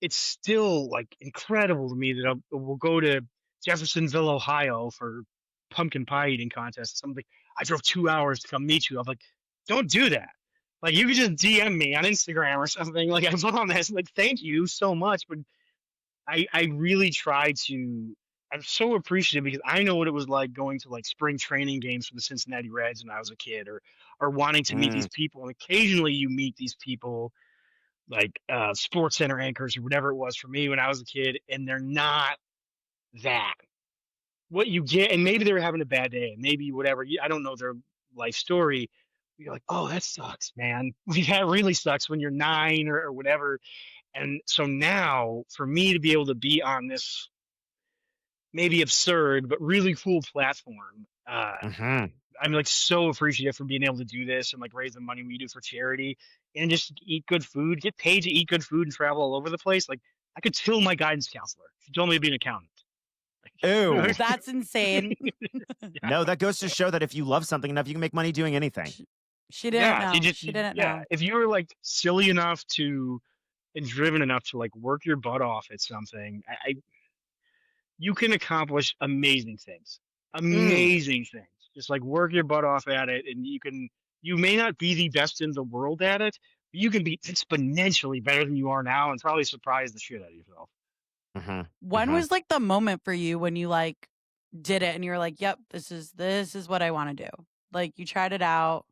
it's still like incredible to me that we'll go to Jeffersonville, Ohio for pumpkin pie eating contest. Something I drove 2 hours to come meet you. I'm like, don't do that. Like you could just DM me on Instagram or something. Like I promise. Like thank you so much, but I really try to. I'm so appreciative because I know what it was like going to like spring training games for the Cincinnati Reds when I was a kid, or wanting to meet these people. And occasionally you meet these people like sports center anchors or whatever it was for me when I was a kid, and they're not that. What you get, and maybe they were having a bad day, and maybe whatever. I don't know their life story, you're like, oh, that sucks, man. That really sucks when you're 9 or whatever. And so now, for me to be able to be on this maybe absurd but really cool platform, Mhm. I'm like so appreciative for being able to do this and like raise the money we do for charity and just eat good food, get paid to eat good food and travel all over the place. Like I could kill my guidance counselor. She told me to be an accountant. Ew. That's insane. Yeah. No, that goes to show that if you love something enough, you can make money doing anything. She didn't Yeah, know. She didn't know. if you were like silly enough to and driven enough to like work your butt off at something, you can accomplish amazing things. Mm. Amazing things. Just like work your butt off at it, and you may not be the best in the world at it, but you can be exponentially better than you are now and probably surprise the shit out of yourself. Mhm. When Mhm. was like the moment for you when you like did it and you were like, "Yep, this is what I want to do." Like you tried it out.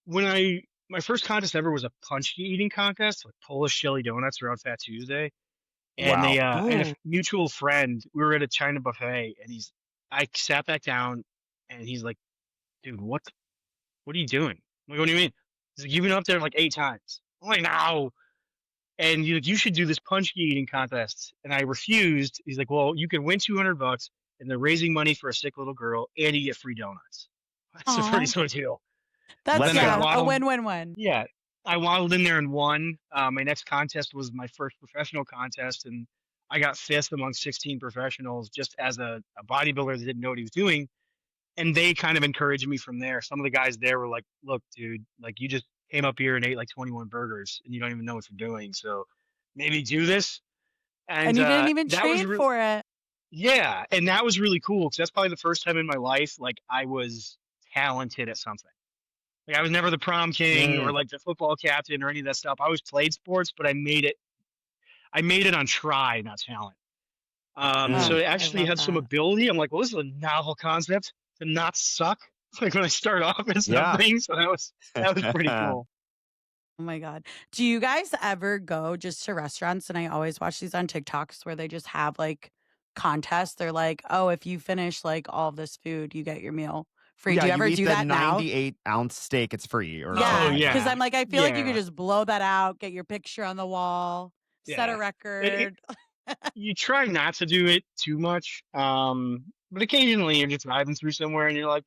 When my first contest ever was a punch eating contest, like Polish chili donuts around Fat Tuesday. And Wow. and a Oh, mutual friend, we were at a China buffet, and I sat back down, and he's like, "Dude, what are you doing?" I'm like, "What do you mean?" He's like, "You've been up there like 8 times." I'm like, "No." And he's like, "You should do this punch eating contest." And I refused. He's like, "Well, you can win $200, and they're raising money for a sick little girl, and you get free donuts." That's a pretty aw. sweet deal. So That's Let's then I go. a waddled. win-win-win. Yeah, I waddled in there and won. My next contest was my first professional contest, and I got fifth among 16 professionals just as a bodybuilder that didn't know what he was doing. And they kind of encouraged me from there. Some of the guys there were like, "Look, dude, like you just came up here and ate like 21 burgers, and you don't even know what you're doing. So maybe do this." And And you didn't even that was train for it. yeah, and that was really cool because that's probably the first time in my life like I was talented at something. Like I was never the prom king or Mm. like the football captain or any of that stuff. I always played sports, but I made it. I made it on try, not talent. So Mm. it I actually love had some that. ability. I'm like, well, this is a novel concept to not suck. Like when I start off at Yeah. something, so that was pretty cool. Oh my God. Do you guys ever go just to restaurants? And I always watch these on TikToks where they just have like contests. They're like, oh, if you finish like all of this food, you get your meal free. Yeah, Do you you ever eat do the that now? 98-ounce steak, it's free or something Oh Yeah. like Cause that. yeah, I'm like, I feel like you could yeah, just blow that out, get your picture on the wall, set a yeah. It, record. you try not to do it too much, but occasionally you're just driving through somewhere and you're like,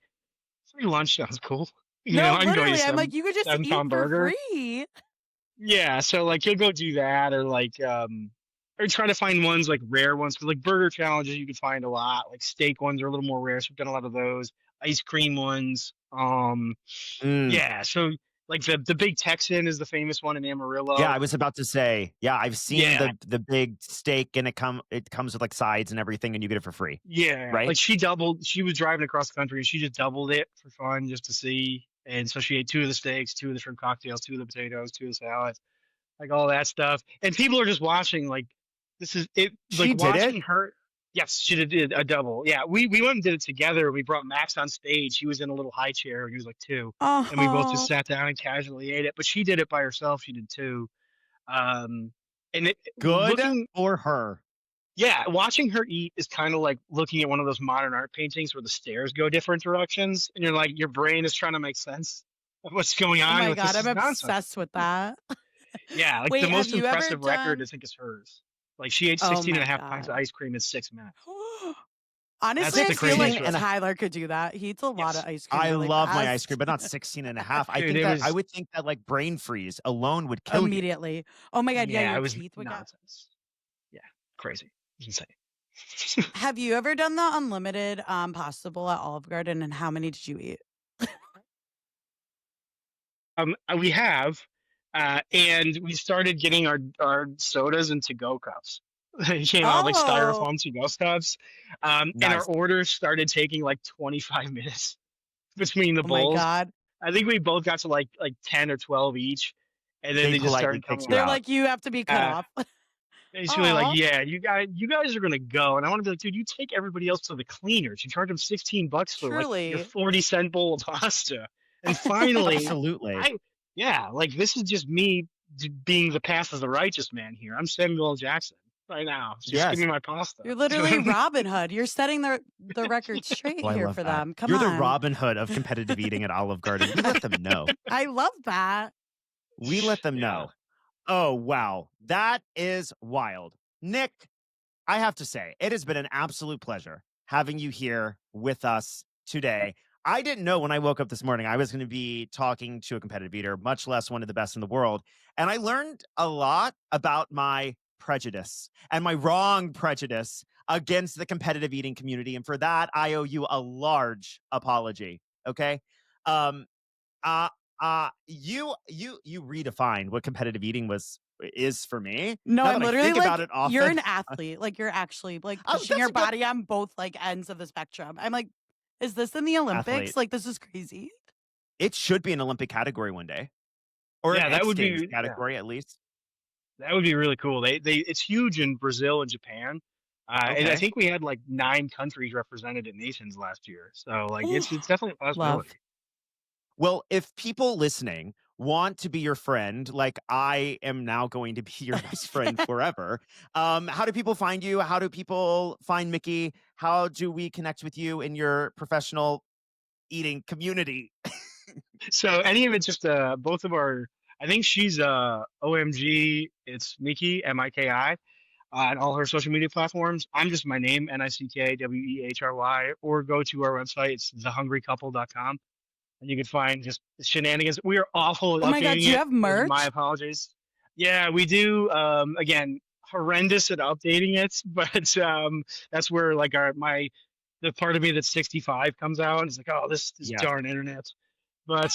free lunch sounds cool. No, I can go eat a literally. I'm like, you could just seven eat pound for burger. free. Yeah, so like you'll go do that or try to find ones like rare ones because like burger challenges you can find a lot. Like steak ones are a little more rare, so we've done a lot of those. Ice cream ones. Mm. Yeah, so like the big Texan is the famous one in Yeah, Amarillo. I was about to say. Yeah, I've seen Yeah, the big steak and it comes with like sides and everything and you get it for free, yeah. right? Like she was driving across the country and she just doubled it for fun just to see. And so she ate two of the steaks, two of the shrimp cocktails, two of the potatoes, two of the salads, like all that stuff. And people are just watching, like, this is it, like She did it? watching her. Yes, she did a double. Yeah, we went and did it together. We brought Max on stage. He was in a little high chair and he was like two. And we both just Oh, sat down and casually ate it. But she did it by herself. She did two. And Good looking, for her. yeah, watching her eat is kind of like looking at one of those modern art paintings where the stairs go different directions. And you're like, your brain is trying to make sense of what's going oh on. my Like, God. this I'm is nonsense. obsessed with that. Yeah, like the Wait, have most you ever impressive record I done? think is hers. Like she ate Oh 16 and my a half pints of God. ice cream in 6 minutes. Honestly, That's I the feel 16 craziest like and record. Tyler could do that. He eats a lot of Yes. ice cream I really love my ice fast. cream, but not 16 and a half. I Dude, think it that I was, would think that like brain freeze alone would kill you. Immediately. Oh my God. Yeah, yeah, your it was teeth would get. nonsense. Yeah, crazy. It was insane. Have you ever done the unlimited pasta bowl at Olive Garden and how many did you eat? We have, and we started getting our sodas in to-go cups. They came out like Oh, styrofoam to-go cups, and our Nice. orders started taking like 25 minutes between the oh my bowls. God. I think we both got to like 10 or 12 each, and then They they just politely started kicks coming you They're out. out. like, you have to be cut Uh, off. basically like, Oh, yeah, you guys are gonna go, and I want to be like, dude, you take everybody else to the cleaners. You charge them $16 for like your truly. 40-cent bowl of pasta, and finally, Absolutely. yeah, like this is just me being the path of the righteous man here. I'm Samuel L. Jackson. right now. Just Yes. give me my pasta. You're literally Robin Hood. You're setting the record straight Oh, I here love for that. them. Come You're on. the Robin Hood of competitive eating at Olive Garden. We let them know. I love that. We let them know. Oh, wow. That is wild. Nick, I have to say, it has been an absolute pleasure having you here with us today. I didn't know when I woke up this morning I was going to be talking to a competitive eater, much less one of the best in the world. And I learned a lot about my prejudice and my wrong prejudice against the competitive eating community. And for that, I owe you a large apology. Okay. Um, uh, you redefined what competitive eating is for me. No, Now I'm that I literally think like, about it often, you're an athlete. Like, you're actually like Oh, pushing that's your a good body on both like ends of the spectrum. I'm like, is this in the Olympics? athlete. Like, this is crazy. It should be an Olympic category one day, or an Yeah, that X would Games be category at least. that would be really cool. It's huge in Brazil and Japan. And I Okay. think we had like 9 countries represented at Nations last year. So like Ooh, it's definitely a love. possibility. Well, if people listening want to be your friend, like I am now going to be your best friend forever, how do people find you? How do people find Mickey? How do we connect with you in your professional eating community? So any of it's just both of our I think she's OMG, it's Miki, Miki, on all her social media platforms. I'm just my name, NickWehry, or go to our website, it's thehungrycouple.com. And you can find just shenanigans. We are awful at Oh my God, updating do you it. have My merch? apologies. Yeah, we do. Again, horrendous at updating it, but that's where like the part of me that's 65 comes out. And it's like, oh, this Yes. darn internet. But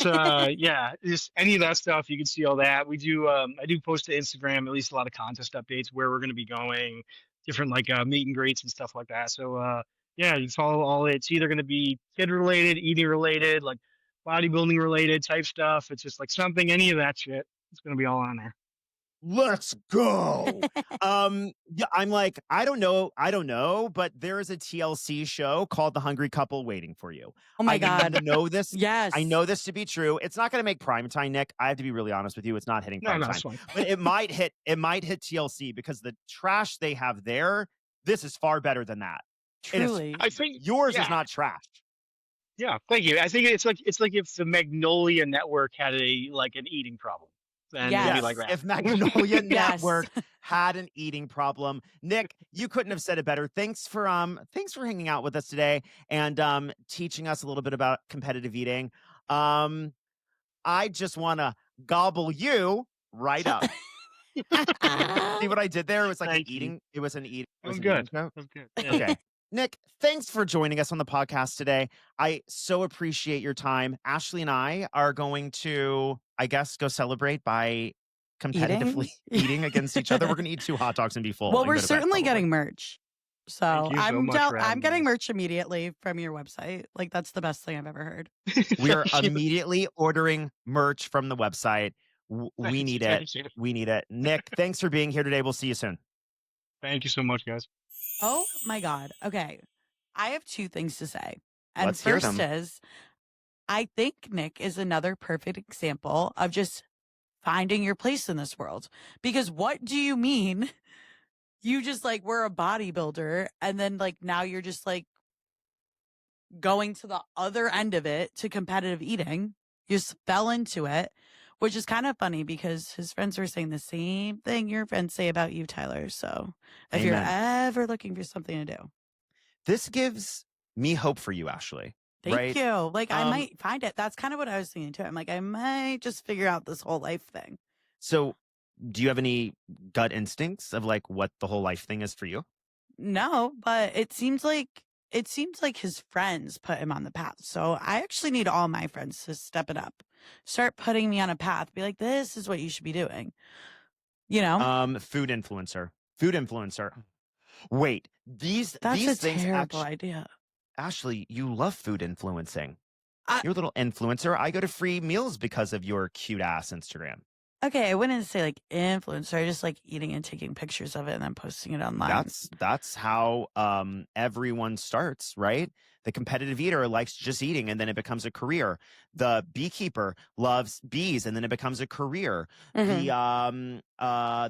yeah, just any of that stuff, you can see all that. We do. I do post to Instagram at least a lot of contest updates, where we're going to be going, different like meet and greets and stuff like that. So yeah, you follow all. It's either going to be kid related, eating related, like bodybuilding related type stuff. It's just like something, any of that shit. It's going to be all on there. Let's go. Yeah, I'm like, I don't know, but there is a TLC show called The Hungry Couple waiting for you. Oh my I God. know this. Yes. I know this to be true. It's not going to make primetime, Nick. I have to be really honest with you. It's not hitting No, it's primetime, fine. but it might hit TLC because the trash they have there, this is far better than that. Truly. I think Yours is yeah. not trash. Yeah, thank you. I think it's like if the Magnolia Network had an eating problem, then it'd Yes. be like that. If Magnolia Yes. Network had an eating problem, Nick, you couldn't have said it better. Thanks for hanging out with us today and teaching us a little bit about competitive eating. I just want to gobble you right up. See what I did there? It was like Thank an you. eating. It was an eating. That was an good. eating joke. That was good. Yeah. Okay. Nick, thanks for joining us on the podcast today. I so appreciate your time. Ashley and I are going to, I guess, go celebrate by competitively eating against each other. We're going to eat 2 hot dogs and be full. Well, and we're go to bed, certainly probably. getting merch. So Thank you so much for I'm having getting me. merch immediately from your website. Like, that's the best thing I've ever heard. We are Thank you. immediately ordering merch from the website. We Thank you, need it. thank you. We need it. Nick, thanks for being here today. We'll see you soon. Thank you so much, guys. Oh my God. Okay. I have 2 things to say. And Let's hear first them. is, I think Nick is another perfect example of just finding your place in this world. Because what do you mean? You just like were a bodybuilder and then like now you're just like going to the other end of it to competitive eating. You just fell into it, which is kind of funny because his friends were saying the same thing your friends say about you, Tyler. So if you're Amen. ever looking for something to do, This gives me hope for you, Ashley. thank right? you. Like, I might find it. That's kind of what I was thinking too. I'm like, I might just figure out this whole life thing. So do you have any gut instincts of like what the whole life thing is for you? No, but it seems like his friends put him on the path. So I actually need all my friends to step it up. Start putting me on a path. Be like, this is what you should be doing. You know? Food influencer. Food influencer. Wait, these That's a things terrible idea. Ashley, you love food influencing. I- You're a little influencer. I go to free meals because of your cute ass Instagram. Okay, I wouldn't say like influencer. I just like eating and taking pictures of it and then posting it online. That's how everyone starts, right? The competitive eater likes just eating and then it becomes a career. The beekeeper loves bees and then it becomes a career. Mhm.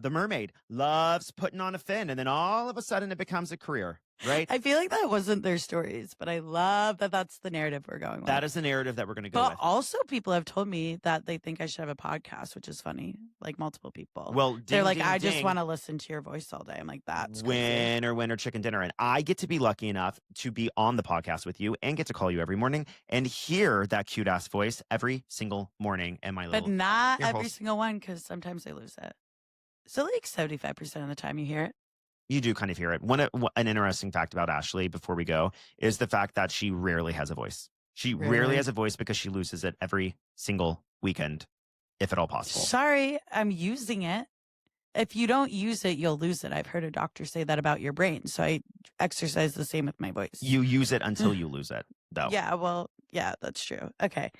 The mermaid loves putting on a fin and then all of a sudden it becomes a career, right? I feel like that wasn't their stories, but I love that that's the narrative we're going with. That is the narrative that we're going to go But with. also people have told me that they think I should have a podcast, which is funny. Like multiple people. Well, They're like, ding, I just ding. want to listen to your voice all day. I'm like, that's crazy. Winner, chicken dinner. And I get to be lucky enough to be on the podcast with you and get to call you every morning and hear that cute ass voice every single morning. And my But little not ear every holes. single one, because sometimes I lose it. So like 75% of the time you hear it. You do kind of hear it. An interesting fact about Ashley before we go is the fact that she rarely has a voice. She rarely Really? has a voice because she loses it every single weekend, if at all possible. Sorry, I'm using it. If you don't use it, you'll lose it. I've heard a doctor say that about your brain. So I exercise the same with my voice. You use it until you lose it, though. Yeah, well, yeah, that's true. Okay.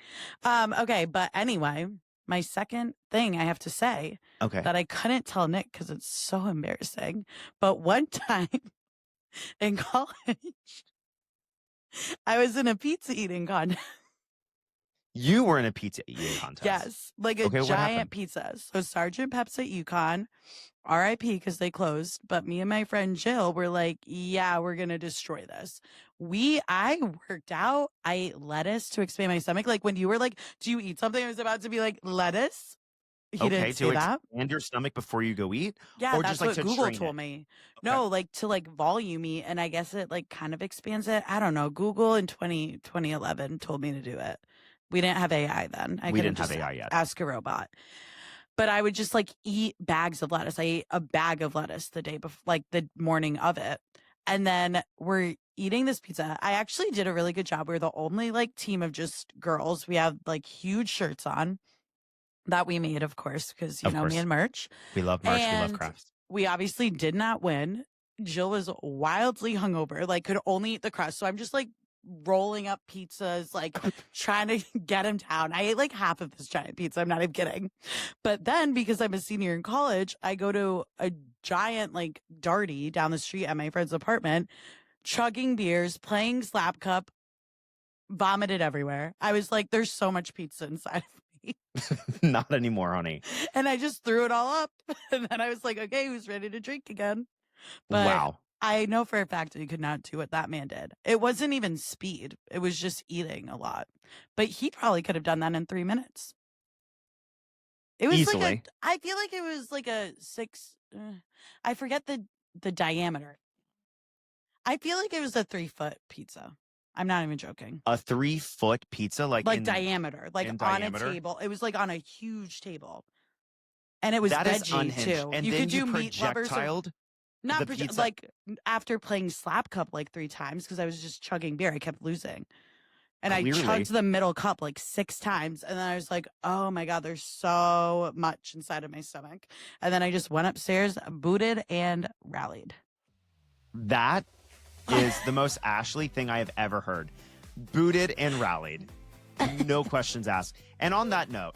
Okay, but anyway, my second thing I have to say Okay. that I couldn't tell Nick because it's so embarrassing. But one time in college, I was in a pizza eating contest. You were in a pizza eating contest. Yes, like a Okay, what happened? giant pizza. So Sergeant Pep's at UConn, RIP because they closed. But me and my friend Jill were like, yeah, we're going to destroy this. I worked out. I ate lettuce to expand my stomach. Like when you were like, do you eat something? I was about to be like, lettuce. He didn't say that. And your stomach before you go eat? Yeah, or that's just like what to Google train told it? me. No, like to like volume eat. And I guess it like kind of expands it. I don't know. Google in 2011 told me to do it. We didn't have AI then. We didn't have AI yet. Ask a robot. But I would just like eat bags of lettuce. I ate a bag of lettuce the day before, like the morning of it. And then we're eating this pizza. I actually did a really good job. We were the only like team of just girls. We had like huge shirts on that we made, of course, because you know me and merch. We love merch. And we love crafts. We obviously did not win. Jill was wildly hungover, like could only eat the crust. So I'm just like rolling up pizzas, like trying to get him down. I ate like half of this giant pizza. I'm not even kidding. But then because I'm a senior in college, I go to a giant like Darty down the street at my friend's apartment, chugging beers, playing slap cup, vomited everywhere. I was like, there's so much pizza inside of me. Not anymore, honey. And I just threw it all up. And then I was like, okay, who's ready to drink again? But wow. I know for a fact that he could not do what that man did. It wasn't even speed. It was just eating a lot. But he probably could have done that in 3 minutes. It was easily. like I feel like it was like a 6. I forget the diameter. I feel like it was a 3-foot pizza. I'm not even joking. A 3-foot pizza, like diameter, like on diameter? a table. It was like on a huge table, and it was that is veggie unhinged. too. And you then could do you meat lovers. projectiled Not the pizza. like after playing slap cup like 3 times because I was just chugging beer. I kept losing. And Clearly. I chugged the middle cup like 6 times. And then I was like, oh my God, there's so much inside of my stomach. And then I just went upstairs, booted, and rallied. That is the most Ashley thing I have ever heard. Booted and rallied. No questions asked. And on that note,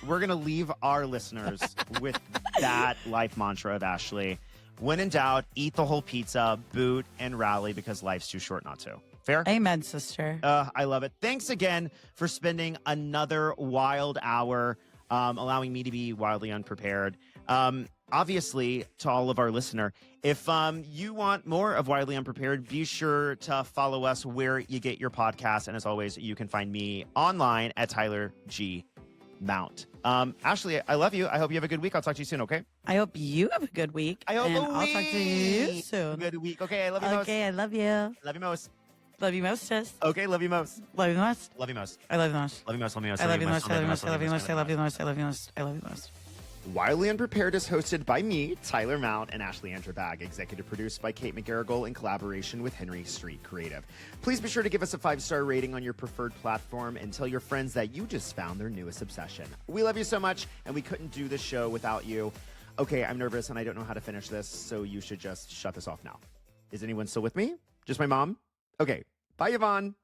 we're going to leave our listeners with that life mantra of Ashley. When in doubt, eat the whole pizza, boot, and rally because life's too short not to. Fair? Amen, sister. I love it. Thanks again for spending another wild hour allowing me to be wildly unprepared. Obviously, to all of our listener, if you want more of Wildly Unprepared, be sure to follow us where you get your podcasts. And as always, you can find me online at Tyler G. Mount. Ashley, I love you. I hope you have a good week. I'll talk to you soon, okay? I hope you have a good week. I'll talk to you soon. Good week. Okay, I love you most. Okay, I love you. Love you most. Love you most, sis. Okay, love you most. Love you most. Love you most. I love you most. Love you most. Love you most. I love you most. I love you most. I love you most. I love you most. I love you most. I love you most. Wildly Unprepared is hosted by me, Tyler Mount, and Ashley Angerbag, executive produced by Kate McGarrigle in collaboration with Henry Street Creative. Please be sure to give us a 5-star rating on your preferred platform and tell your friends that you just found their newest obsession. We love you so much, and we couldn't do this show without you. Okay, I'm nervous and I don't know how to finish this, so you should just shut this off now. Is anyone still with me? Just my mom? Okay, bye, Yvonne.